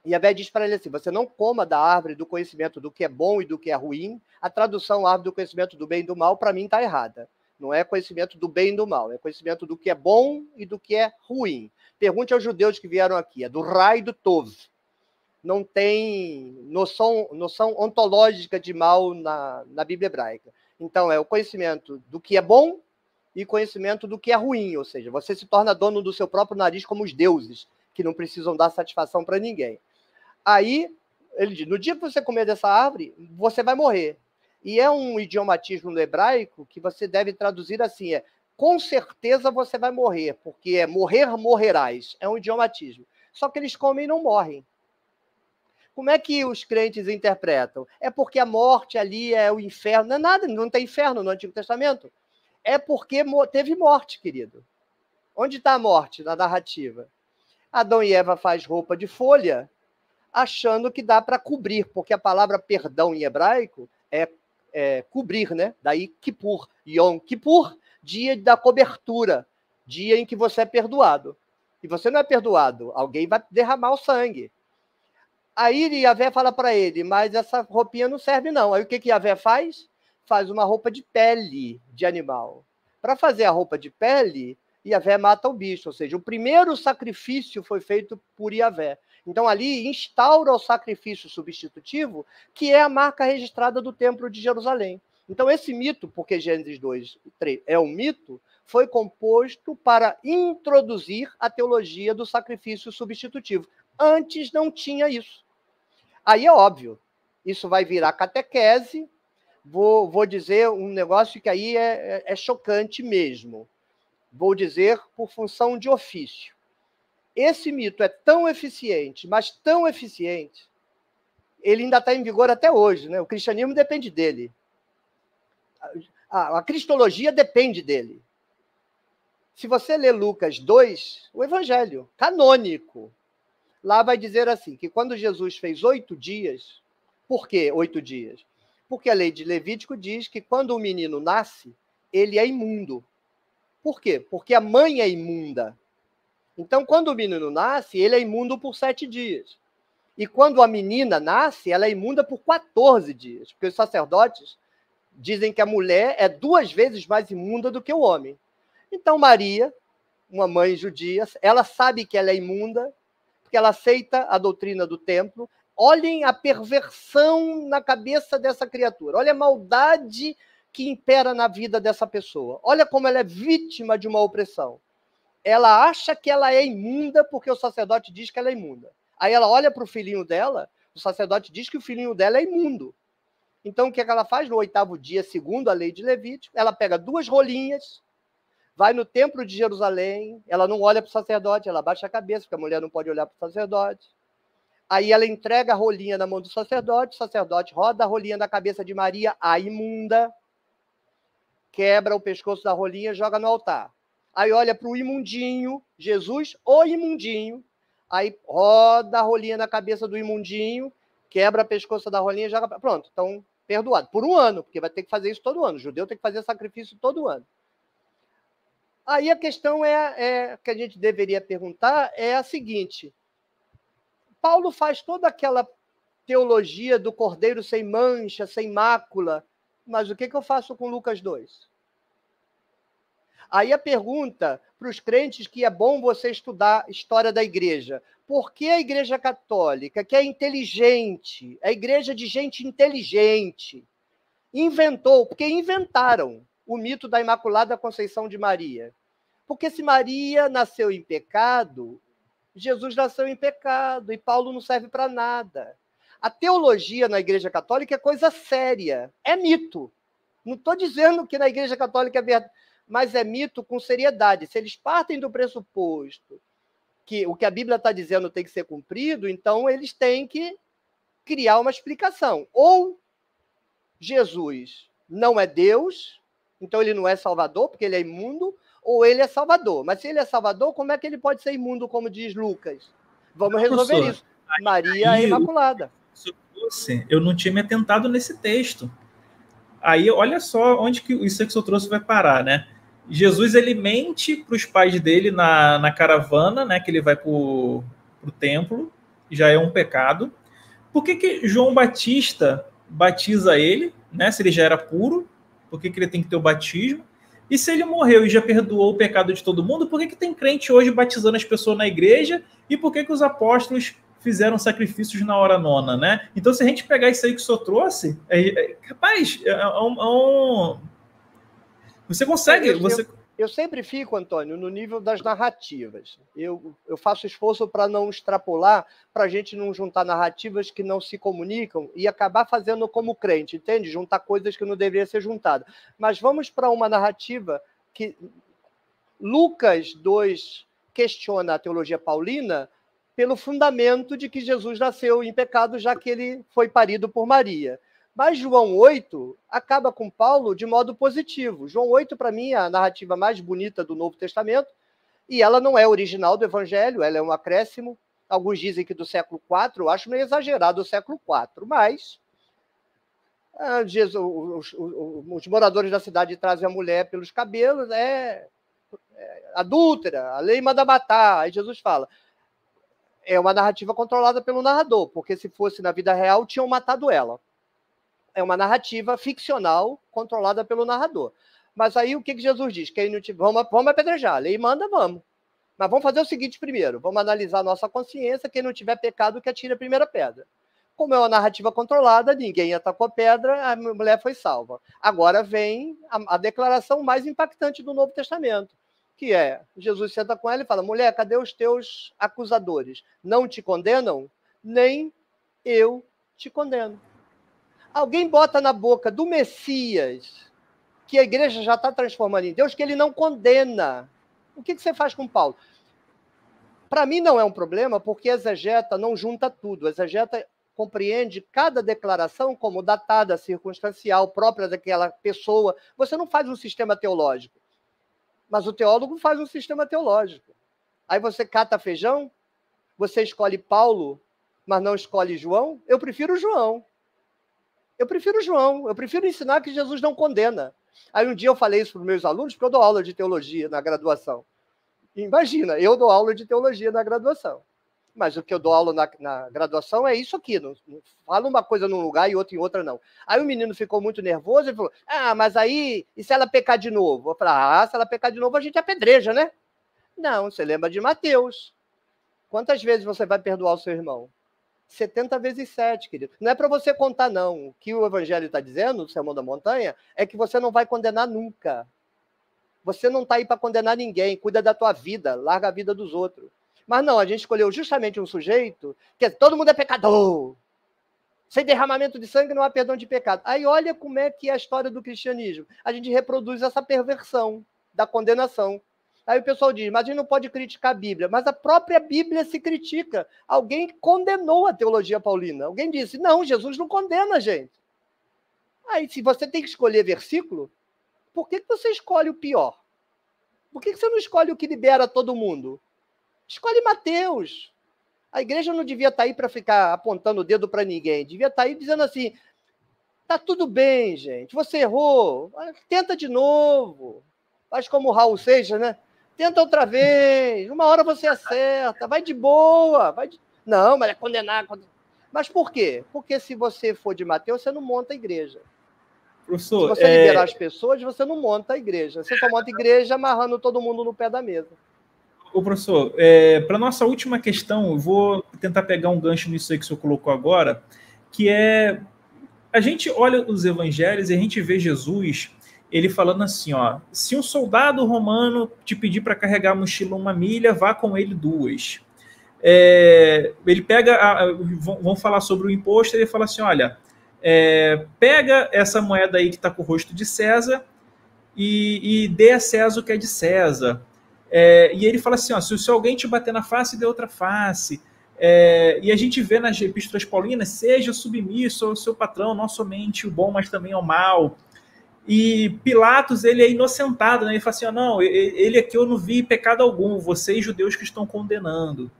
Yahvé diz para ele assim, você não coma da árvore do conhecimento do que é bom e do que é ruim. A tradução árvore do conhecimento do bem e do mal, para mim, está errada. Não é conhecimento do bem e do mal, é conhecimento do que é bom e do que é ruim. Pergunte aos judeus que vieram aqui, é do Ra e do Tov. Não tem noção ontológica de mal na Bíblia hebraica. Então, é o conhecimento do que é bom e conhecimento do que é ruim, ou seja, você se torna dono do seu próprio nariz como os deuses, que não precisam dar satisfação para ninguém. Aí, ele diz, no dia que você comer dessa árvore, você vai morrer. E é um idiomatismo no hebraico que você deve traduzir assim, com certeza você vai morrer, porque é morrer, morrerás. É um idiomatismo. Só que eles comem e não morrem. Como é que os crentes interpretam? É porque a morte ali é o inferno. Não é nada, não tem inferno no Antigo Testamento. É porque teve morte, querido. Onde está a morte na narrativa? Adão e Eva faz roupa de folha, achando que dá para cobrir, porque a palavra perdão em hebraico é cobrir, né? Daí Kippur, Yom Kippur, dia da cobertura, dia em que você é perdoado. E você não é perdoado, alguém vai derramar o sangue. Aí Yahvé fala para ele, mas essa roupinha não serve não. Aí o que Yahvé faz? Faz uma roupa de pele de animal. Para fazer a roupa de pele, Yahvé mata o bicho, ou seja, o primeiro sacrifício foi feito por Yahvé. Então ali instaura o sacrifício substitutivo, que é a marca registrada do Templo de Jerusalém. Então esse mito, porque Gênesis 2:3 é um mito, foi composto para introduzir a teologia do sacrifício substitutivo. Antes não tinha isso. Aí é óbvio, isso vai virar catequese, vou dizer um negócio que aí é chocante mesmo. Vou dizer por função de ofício. Esse mito é tão eficiente, mas tão eficiente, ele ainda está em vigor até hoje, né? O cristianismo depende dele. A cristologia depende dele. Se você ler Lucas 2, o evangelho canônico, lá vai dizer assim, que quando Jesus fez 8 dias, por que 8 dias? Porque a lei de Levítico diz que quando o menino nasce, ele é imundo. Por quê? Porque a mãe é imunda. Então, quando o menino nasce, ele é imundo por 7 dias. E quando a menina nasce, ela é imunda por 14 dias. Porque os sacerdotes dizem que a mulher é 2 vezes mais imunda do que o homem. Então, Maria, uma mãe judia, ela sabe que ela é imunda, porque ela aceita a doutrina do templo. Olhem a perversão na cabeça dessa criatura. Olha a maldade que impera na vida dessa pessoa. Olha como ela é vítima de uma opressão. Ela acha que ela é imunda porque o sacerdote diz que ela é imunda. Aí ela olha para o filhinho dela, o sacerdote diz que o filhinho dela é imundo. Então o que ela faz? No 8º dia, segundo a lei de Levítico, ela pega 2 rolinhas, vai no templo de Jerusalém, ela não olha para o sacerdote, ela baixa a cabeça, porque a mulher não pode olhar para o sacerdote. Aí ela entrega a rolinha na mão do sacerdote, o sacerdote roda a rolinha na cabeça de Maria, a imunda, quebra o pescoço da rolinha e joga no altar. Aí olha para o imundinho, Jesus, o imundinho, aí roda a rolinha na cabeça do imundinho, quebra o pescoço da rolinha e joga... Pronto, então perdoado. Por 1 ano, porque vai ter que fazer isso todo ano. O judeu tem que fazer sacrifício todo ano. Aí a questão que a gente deveria perguntar é a seguinte. Paulo faz toda aquela teologia do cordeiro sem mancha, sem mácula, mas o que eu faço com Lucas 2? Aí a pergunta para os crentes que é bom você estudar a história da igreja. Por que a igreja católica, que é inteligente, a igreja de gente inteligente, inventou, porque inventaram o mito da Imaculada Conceição de Maria. Porque se Maria nasceu em pecado, Jesus nasceu em pecado, e Paulo não serve para nada. A teologia na Igreja Católica é coisa séria, é mito. Não estou dizendo que na Igreja Católica é verdade, mas é mito com seriedade. Se eles partem do pressuposto que o que a Bíblia está dizendo tem que ser cumprido, então eles têm que criar uma explicação. Ou Jesus não é Deus, então ele não é Salvador, porque ele é imundo, ou ele é Salvador. Mas se ele é Salvador, como é que ele pode ser imundo, como diz Lucas? Vamos resolver isso. Maria é Imaculada. Eu não tinha me atentado nesse texto. Aí, olha só onde que isso que eu trouxe vai parar, né? Jesus, ele mente para os pais dele na caravana, né? Que ele vai para o templo, já é um pecado. Por que João Batista batiza ele, né? Se ele já era puro, por que ele tem que ter o batismo? E se ele morreu e já perdoou o pecado de todo mundo, por que tem crente hoje batizando as pessoas na igreja? E por que os apóstolos fizeram sacrifícios na hora nona, né? Então, se a gente pegar isso aí que o senhor trouxe, rapaz, você consegue... Eu sempre fico, Antônio, no nível das narrativas. Eu faço esforço para não extrapolar, para a gente não juntar narrativas que não se comunicam e acabar fazendo como crente, entende? Juntar coisas que não deveriam ser juntadas. Mas vamos para uma narrativa que Lucas 2 questiona a teologia paulina pelo fundamento de que Jesus nasceu em pecado, já que ele foi parido por Maria. Mas João 8 acaba com Paulo de modo positivo. João 8, para mim, é a narrativa mais bonita do Novo Testamento, e ela não é original do Evangelho, ela é um acréscimo. Alguns dizem que do século IV, eu acho meio exagerado o século IV, mas os moradores da cidade trazem a mulher pelos cabelos, adúltera, a lei manda matar. Aí Jesus fala, é uma narrativa controlada pelo narrador, porque se fosse na vida real, tinham matado ela. É uma narrativa ficcional controlada pelo narrador. Mas aí o que Jesus diz? Quem não tiver, vamos apedrejar. A lei manda, vamos. Mas vamos fazer o seguinte primeiro. Vamos analisar a nossa consciência. Quem não tiver pecado, que atire a primeira pedra. Como é uma narrativa controlada, ninguém atacou a pedra, a mulher foi salva. Agora vem a declaração mais impactante do Novo Testamento, que é, Jesus senta com ela e fala, mulher, cadê os teus acusadores? Não te condenam? Nem eu te condeno. Alguém bota na boca do Messias, que a igreja já está transformando em Deus, que ele não condena. O que você faz com Paulo? Para mim não é um problema, porque a exegeta não junta tudo. A exegeta compreende cada declaração como datada, circunstancial, própria daquela pessoa. Você não faz um sistema teológico, mas o teólogo faz um sistema teológico. Aí você cata feijão, você escolhe Paulo, mas não escolhe João. Eu prefiro João. Eu prefiro ensinar que Jesus não condena. Aí um dia eu falei isso para os meus alunos, porque eu dou aula de teologia na graduação. Imagina, eu dou aula de teologia na graduação. Mas o que eu dou aula na graduação é isso aqui. Não fala uma coisa num lugar e outra em outra, não. Aí o menino ficou muito nervoso e falou, mas aí, e se ela pecar de novo? Eu falei, se ela pecar de novo, a gente apedreja, né? Não, você lembra de Mateus. Quantas vezes você vai perdoar o seu irmão? 70 vezes 7, querido. Não é para você contar, não. O que o Evangelho está dizendo, no Sermão da Montanha, é que você não vai condenar nunca. Você não está aí para condenar ninguém. Cuida da tua vida, larga a vida dos outros. Mas não, a gente escolheu justamente um sujeito que todo mundo é pecador. Sem derramamento de sangue não há perdão de pecado. Aí olha como é que é a história do cristianismo. A gente reproduz essa perversão da condenação. Aí o pessoal diz, mas a gente não pode criticar a Bíblia. Mas a própria Bíblia se critica. Alguém condenou a teologia paulina. Alguém disse, não, Jesus não condena a gente. Aí, se você tem que escolher versículo, por que você escolhe o pior? Por que você não escolhe o que libera todo mundo? Escolhe Mateus. A igreja não devia estar aí para ficar apontando o dedo para ninguém. Devia estar aí dizendo assim, tá tudo bem, gente. Você errou. Tenta de novo. Faz como o Raul Seixas, né? Tenta outra vez, uma hora você acerta, vai de boa. Não, mas é condenar. Mas por quê? Porque se você for de Mateus, você não monta a igreja. Professor, se você liberar as pessoas, você não monta a igreja. Você só monta a igreja amarrando todo mundo no pé da mesa. Ô, professor, para nossa última questão, eu vou tentar pegar um gancho nisso aí que o senhor colocou agora, que é, a gente olha os evangelhos e a gente vê Jesus, ele falando assim, ó, se um soldado romano te pedir para carregar a mochila 1 milha, vá com ele 2. Ele pega, vão falar sobre o imposto, ele fala assim, olha, pega essa moeda aí que está com o rosto de César e dê a César o que é de César. E ele fala assim, ó, se alguém te bater na face, dê outra face. E a gente vê nas epístolas paulinas, seja submisso ao seu patrão, não somente o bom, mas também ao mal. E Pilatos, ele é inocentado, né? Ele fala assim, ó, não, ele aqui eu não vi pecado algum, vocês judeus que estão condenando.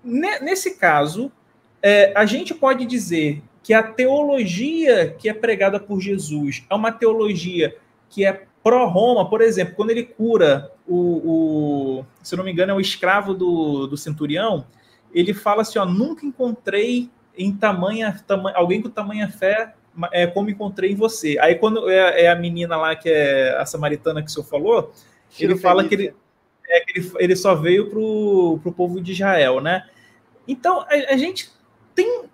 Nesse caso, a gente pode dizer que a teologia que é pregada por Jesus é uma teologia que é pró-Roma. Por exemplo, quando ele cura se eu não me engano, é o escravo do centurião, ele fala assim, ó, nunca encontrei em alguém com tamanha fé como encontrei em você. Aí quando é a menina lá, que é a samaritana que o senhor falou, ele fala que ele só veio para o povo de Israel, né? Então, a gente tem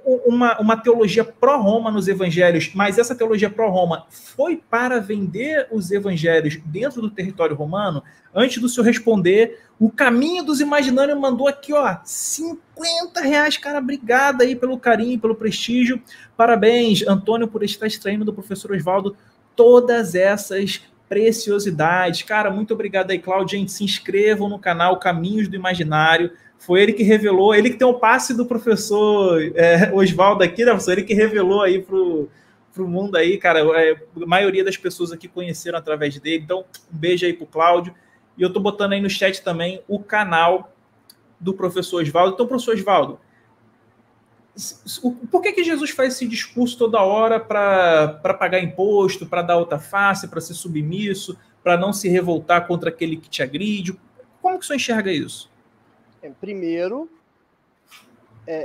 uma teologia pró-Roma nos evangelhos, mas essa teologia pró-Roma foi para vender os evangelhos dentro do território romano? Antes do senhor responder, o Caminho dos Imaginários mandou aqui, ó, R$50, cara, obrigado aí pelo carinho, pelo prestígio, parabéns, Antônio, por estar extraindo do professor Oswaldo todas essas preciosidades. Cara, muito obrigado aí, Cláudio. Gente, se inscrevam no canal Caminhos do Imaginário. Foi ele que revelou, ele que tem o passe do professor Oswaldo aqui, né, professor? Ele que revelou aí pro mundo aí, cara. A maioria das pessoas aqui conheceram através dele. Então, um beijo aí pro Cláudio. E eu tô botando aí no chat também o canal do professor Oswaldo. Então, professor Oswaldo, por que Jesus faz esse discurso toda hora para pagar imposto, para dar outra face, para ser submisso, para não se revoltar contra aquele que te agride? Como que o senhor enxerga isso? Primeiro,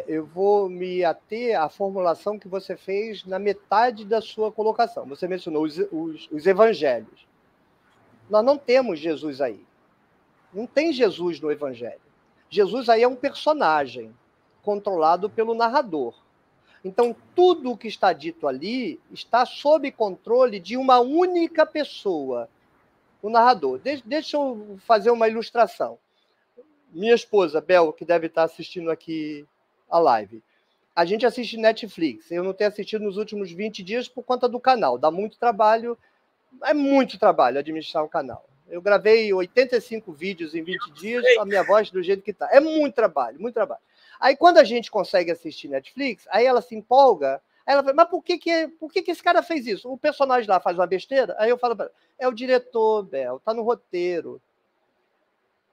eu vou me ater à formulação que você fez na metade da sua colocação. Você mencionou os evangelhos. Nós não temos Jesus aí. Não tem Jesus no evangelho. Jesus aí é um personagem controlado pelo narrador. Então, tudo o que está dito ali está sob controle de uma única pessoa, o narrador. Deixa eu fazer uma ilustração. Minha esposa, Bel, que deve estar assistindo aqui a live, a gente assiste Netflix. Eu não tenho assistido nos últimos 20 dias por conta do canal. Dá muito trabalho, é muito trabalho administrar um canal. Eu gravei 85 vídeos em 20 dias, a minha voz do jeito que está. É muito trabalho, muito trabalho. Aí, quando a gente consegue assistir Netflix, aí ela se empolga, aí ela fala, mas por que esse cara fez isso? O personagem lá faz uma besteira? Aí eu falo, é o diretor, Bel, tá no roteiro.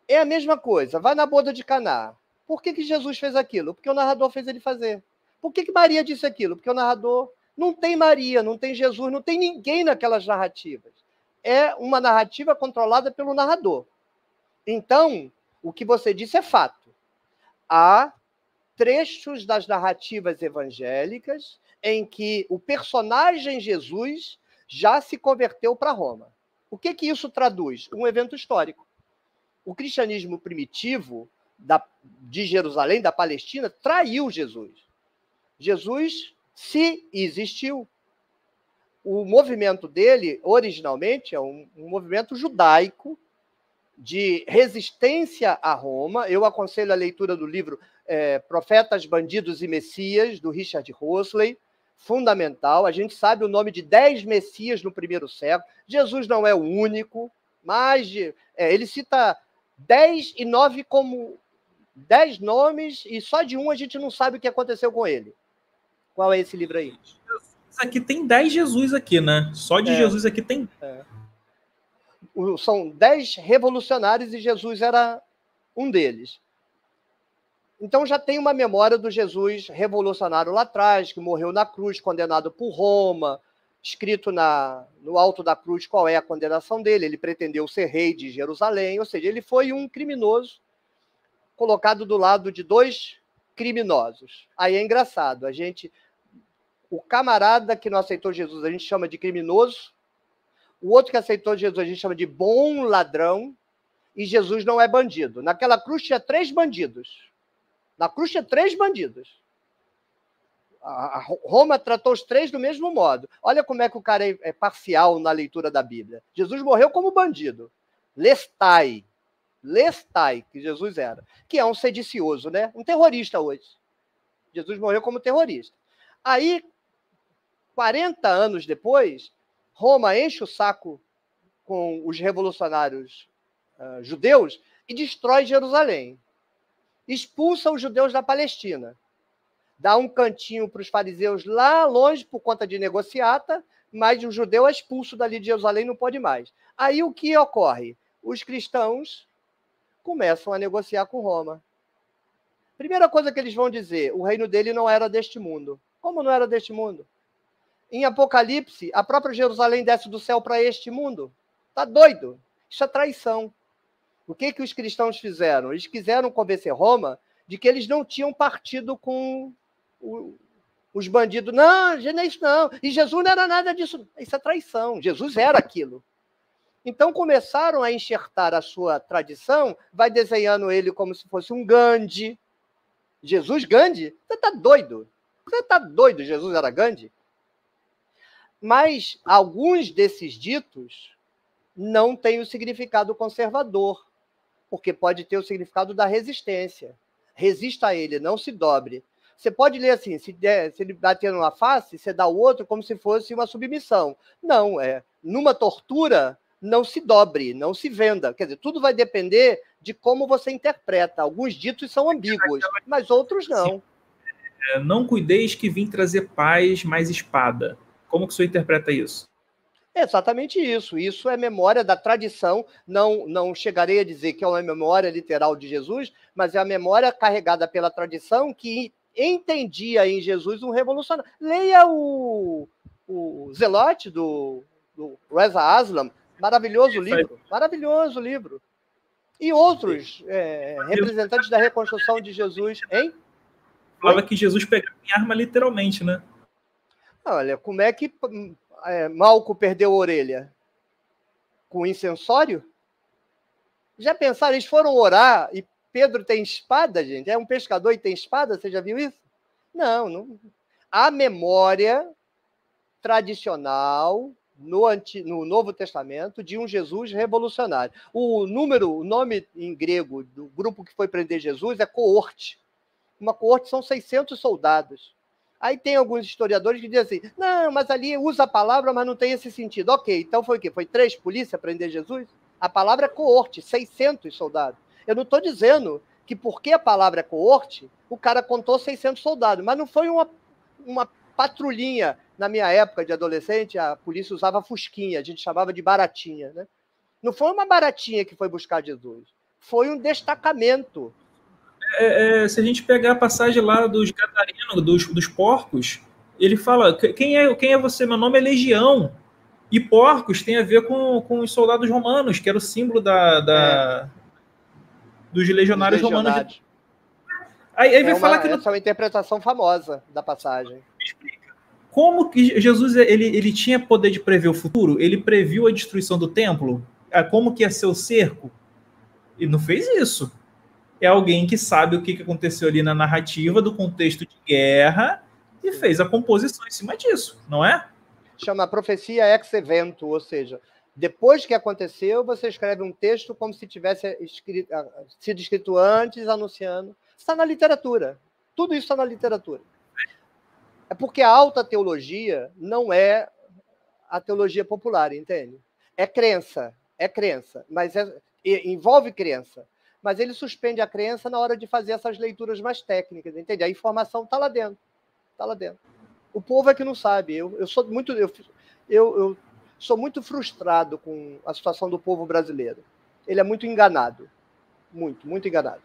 É a mesma coisa, vai na boda de Caná. Por que Jesus fez aquilo? Porque o narrador fez ele fazer. Por que Maria disse aquilo? Porque o narrador... Não tem Maria, não tem Jesus, não tem ninguém naquelas narrativas. É uma narrativa controlada pelo narrador. Então, o que você disse é fato. Há trechos das narrativas evangélicas em que o personagem Jesus já se converteu para Roma. O que isso traduz? Um evento histórico. O cristianismo primitivo de Jerusalém, da Palestina, traiu Jesus. Jesus, se existiu. O movimento dele, originalmente, é um movimento judaico de resistência a Roma. Eu aconselho a leitura do livro Profetas, Bandidos e Messias, do Richard Horsley, fundamental. A gente sabe o nome de 10 Messias no primeiro século. Jesus não é o único, mas ele cita 10 e 9 como 10 nomes, e só de um a gente não sabe o que aconteceu com ele. Qual é esse livro aí? Aqui tem 10 Jesus aqui, né? Só de Jesus aqui tem... São 10 revolucionários e Jesus era um deles. Então já tem uma memória do Jesus revolucionário lá atrás, que morreu na cruz, condenado por Roma, escrito no alto da cruz qual é a condenação dele. Ele pretendeu ser rei de Jerusalém, ou seja, ele foi um criminoso colocado do lado de 2 criminosos. Aí é engraçado, a gente O camarada que não aceitou Jesus a gente chama de criminoso, o outro que aceitou Jesus a gente chama de bom ladrão, e Jesus não é bandido. Naquela cruz tinha 3 bandidos. Na cruz tinha 3 bandidos. A Roma tratou os 3 do mesmo modo. Olha como é que o cara é parcial na leitura da Bíblia. Jesus morreu como bandido. Lestai, que Jesus era. Que é um sedicioso, né? Um terrorista hoje. Jesus morreu como terrorista. Aí, 40 anos depois, Roma enche o saco com os revolucionários judeus e destrói Jerusalém. Expulsa os judeus da Palestina. Dá um cantinho para os fariseus lá longe por conta de negociata, mas o judeu é expulso dali de Jerusalém, não pode mais. Aí o que ocorre? Os cristãos começam a negociar com Roma. Primeira coisa que eles vão dizer, o reino dele não era deste mundo. Como não era deste mundo? Em Apocalipse, a própria Jerusalém desce do céu para este mundo. Tá doido? Isso é traição. O que os cristãos fizeram? Eles quiseram convencer Roma de que eles não tinham partido com os bandidos. Não é isso não. E Jesus não era nada disso. Isso é traição. Jesus era aquilo. Então começaram a enxertar a sua tradição, vai desenhando ele como se fosse um Gandhi. Jesus Gandhi? Você está doido? Você está doido, Jesus era Gandhi? Mas alguns desses ditos não têm o significado conservador, porque pode ter o significado da resistência. Resista a ele, não se dobre. Você pode ler assim, se ele bater numa face, você dá o outro como se fosse uma submissão. Não, numa tortura, não se dobre, não se venda. Quer dizer, tudo vai depender de como você interpreta. Alguns ditos são ambíguos, mas outros não. Não cuideis que vim trazer paz, mais espada. Como que o senhor interpreta isso? É exatamente isso. Isso é memória da tradição. Não chegarei a dizer que é uma memória literal de Jesus, mas é a memória carregada pela tradição que entendia em Jesus um revolucionário. Leia o Zelote do Reza Aslan. Maravilhoso livro. Maravilhoso livro. E outros representantes da reconstrução de Jesus, hein? Falava que Jesus pegava em arma literalmente, né? Olha, como é que Malco perdeu a orelha? Com incensório? Já pensaram? Eles foram orar e Pedro tem espada, gente? É um pescador e tem espada? Você já viu isso? Não. A memória tradicional no Novo Testamento de um Jesus revolucionário. O nome em grego do grupo que foi prender Jesus é coorte. Uma coorte são 600 soldados. Aí tem alguns historiadores que dizem assim, não, mas ali usa a palavra, mas não tem esse sentido. Ok, então foi o quê? Foi 3 polícias prender Jesus? A palavra é coorte, 600 soldados. Eu não estou dizendo que porque a palavra é coorte, o cara contou 600 soldados, mas não foi uma patrulhinha. Na minha época de adolescente, a polícia usava fusquinha, a gente chamava de baratinha, né? Não foi uma baratinha que foi buscar Jesus, foi um destacamento. Se a gente pegar a passagem lá dos Gadarenos, dos porcos, ele fala, quem é você? Meu nome é Legião. E porcos tem a ver com os soldados romanos, que era o símbolo dos legionários romanos. Aí vai falar que... Essa é uma interpretação famosa da passagem. Explica. Como que Jesus ele tinha poder de prever o futuro? Ele previu a destruição do templo? Como que ia ser o cerco? E não fez isso. É alguém que sabe o que aconteceu ali na narrativa do contexto de guerra e fez a composição em cima disso, não é? Chama profecia ex evento, ou seja, depois que aconteceu, você escreve um texto como se tivesse sido escrito antes, anunciando. Está na literatura. Tudo isso está na literatura. É porque a alta teologia não é a teologia popular, entende? É crença, mas envolve crença. Mas ele suspende a crença na hora de fazer essas leituras mais técnicas, entende? A informação está lá dentro. Está lá dentro. O povo é que não sabe. Eu sou muito frustrado com a situação do povo brasileiro. Ele é muito enganado. Muito enganado.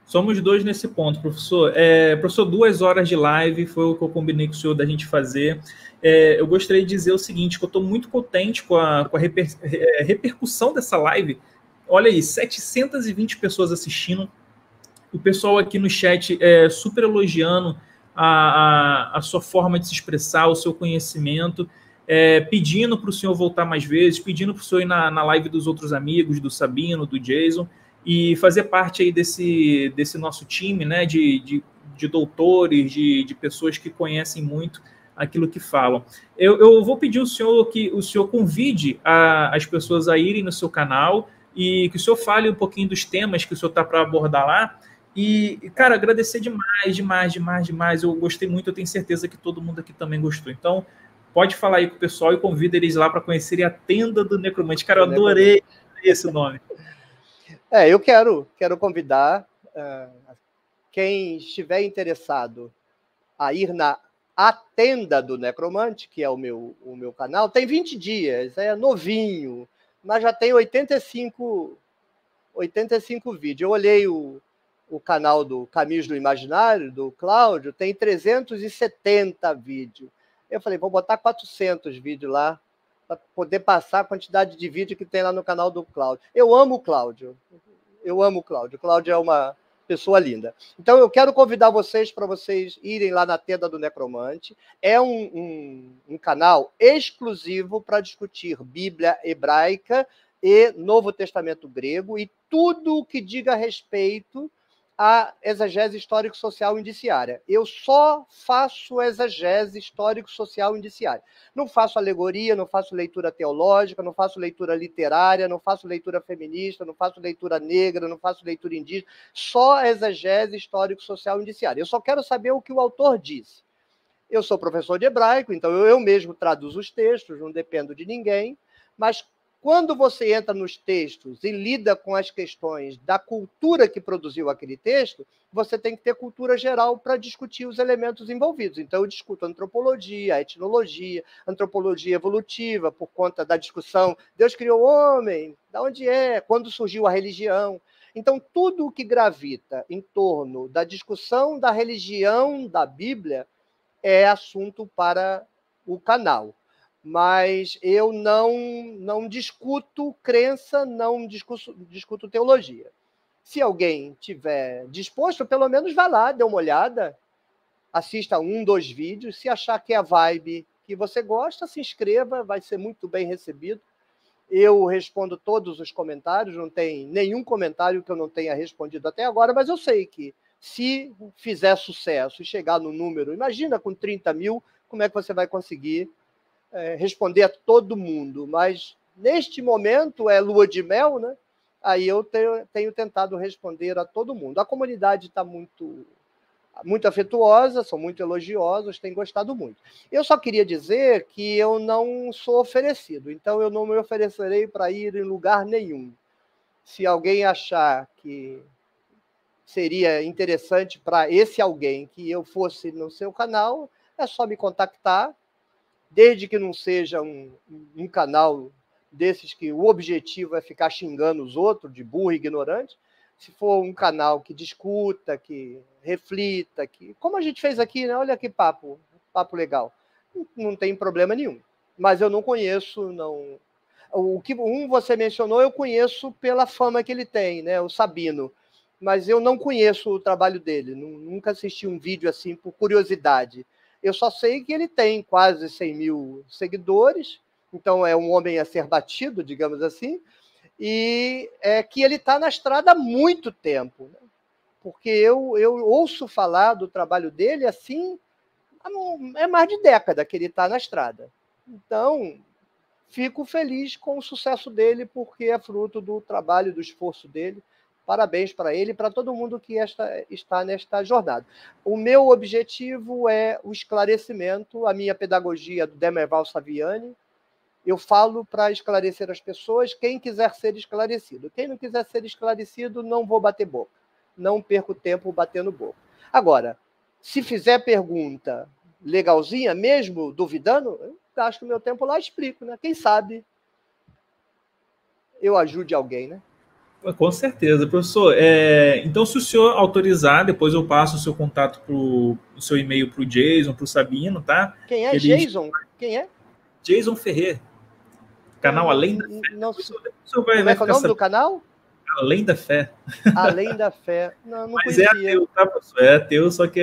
Somos 2 nesse ponto, professor. Professor, 2 horas de live foi o que eu combinei com o senhor da gente fazer. Eu gostaria de dizer o seguinte, que eu estou muito contente com a repercussão dessa live. Olha aí, 720 pessoas assistindo. O pessoal aqui no chat super elogiando a sua forma de se expressar, o seu conhecimento, pedindo para o senhor voltar mais vezes, pedindo para o senhor ir na live dos outros amigos, do Sabino, do Jason, e fazer parte aí desse nosso time, né, de doutores, de pessoas que conhecem muito aquilo que falam. Eu vou pedir ao senhor que o senhor convide as pessoas a irem no seu canal e que o senhor fale um pouquinho dos temas que o senhor está para abordar lá. E, cara, agradecer demais. Eu gostei muito, eu tenho certeza que todo mundo aqui também gostou. Então, pode falar aí com o pessoal e convida eles lá para conhecerem a Tenda do Necromante. Cara, eu adorei esse nome. Eu quero convidar quem estiver interessado a ir a Tenda do Necromante, que é o meu canal. Tem 20 dias, é novinho, mas já tem 85 vídeos. Eu olhei o canal do Caminhos do Imaginário, do Cláudio, tem 370 vídeos. Eu falei, vou botar 400 vídeos lá, para poder passar a quantidade de vídeo que tem lá no canal do Cláudio. Eu amo o Cláudio. O Cláudio é uma pessoa linda. Então, eu quero convidar vocês para vocês irem lá na Tenda do Necromante. É um canal exclusivo para discutir Bíblia hebraica e Novo Testamento grego e tudo o que diga respeito à exegese histórico-social indiciária. Eu só faço exegese histórico-social indiciária. Não faço alegoria, não faço leitura teológica, não faço leitura literária, não faço leitura feminista, não faço leitura negra, não faço leitura indígena, só exegese histórico-social indiciária. Eu só quero saber o que o autor disse. Eu sou professor de hebraico, então eu mesmo traduzo os textos, não dependo de ninguém, mas quando você entra nos textos e lida com as questões da cultura que produziu aquele texto, você tem que ter cultura geral para discutir os elementos envolvidos. Então, eu discuto antropologia, etnologia, antropologia evolutiva, por conta da discussão, Deus criou o homem, de onde é, quando surgiu a religião. Então, tudo o que gravita em torno da discussão da religião da Bíblia é assunto para o canal. Mas eu não discuto crença, não discuto teologia. Se alguém tiver disposto, pelo menos vá lá, dê uma olhada, assista 1, 2 vídeos, se achar que é a vibe que você gosta, se inscreva, vai ser muito bem recebido. Eu respondo todos os comentários, não tem nenhum comentário que eu não tenha respondido até agora, mas eu sei que se fizer sucesso e chegar no número, imagina com 30 mil, como é que você vai conseguir responder a todo mundo, mas neste momento é lua de mel, né? Aí eu tenho tentado responder a todo mundo. A comunidade está muito afetuosa, são muito elogiosos, têm gostado muito. Eu só queria dizer que eu não sou oferecido, então eu não me oferecerei para ir em lugar nenhum. Se alguém achar que seria interessante para esse alguém que eu fosse no seu canal, é só me contactar, desde que não seja um canal desses que o objetivo é ficar xingando os outros de burro e ignorante. Se for um canal que discuta, que reflita, como a gente fez aqui, né? Olha que papo legal. Não tem problema nenhum. Mas eu não conheço, não. O que você mencionou, eu conheço pela fama que ele tem, né? O Sabino. Mas eu não conheço o trabalho dele. Nunca assisti um vídeo assim por curiosidade. Eu só sei que ele tem quase 100 mil seguidores, então é um homem a ser batido, digamos assim, e que ele está na estrada há muito tempo, né? Porque eu ouço falar do trabalho dele assim, é mais de década que ele está na estrada. Então, fico feliz com o sucesso dele, porque é fruto do trabalho, do esforço dele. Parabéns para ele e para todo mundo que está nesta jornada. O meu objetivo é o esclarecimento, a minha pedagogia do Demerval Saviani. Eu falo para esclarecer as pessoas, quem quiser ser esclarecido. Quem não quiser ser esclarecido, não vou bater boca. Não perco tempo batendo boca. Agora, se fizer pergunta legalzinha, mesmo duvidando, eu gasto meu tempo lá e explico, né? Quem sabe eu ajude alguém, né? Com certeza, professor. Então, se o senhor autorizar, depois eu passo o seu contato o seu e-mail para o Jason, para o Sabino, tá? Quem é Jason? Quem é? Jason Ferrer. Canal Além da Fé. Como é que é o nome do canal? Além da Fé. Além da Fé. Não Mas conhecia. É ateu, tá, professor? É ateu, só que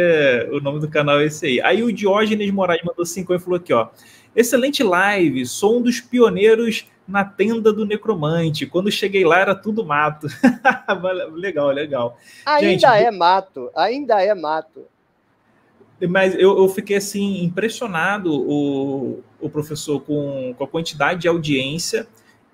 o nome do canal é esse aí. Aí o Diógenes Moraes mandou 5 e falou aqui, ó. Excelente live, sou um dos pioneiros na tenda do necromante. Quando cheguei lá era tudo mato. Legal, legal. Ainda é mato, ainda é mato. Mas eu fiquei assim impressionado, o professor, com a quantidade de audiência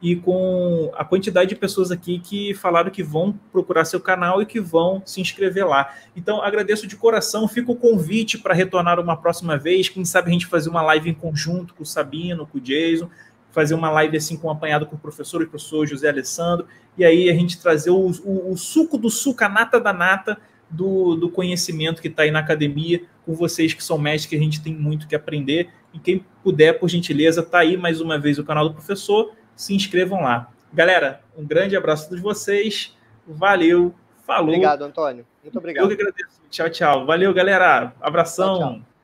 e com a quantidade de pessoas aqui que falaram que vão procurar seu canal e que vão se inscrever lá. Então, agradeço de coração, fica o convite para retornar uma próxima vez, quem sabe a gente fazer uma live em conjunto com o Sabino, com o Jason, fazer uma live assim acompanhado com o professor José Alessandro, e aí a gente trazer o suco do suco, a nata da nata do conhecimento que está aí na academia, com vocês que são mestres, que a gente tem muito que aprender, e quem puder, por gentileza, tá aí mais uma vez o canal do professor, se inscrevam lá. Galera, um grande abraço a todos vocês, valeu, falou. Obrigado, Antônio, muito obrigado. Eu que agradeço, tchau, tchau. Valeu, galera, abração. Tchau, tchau.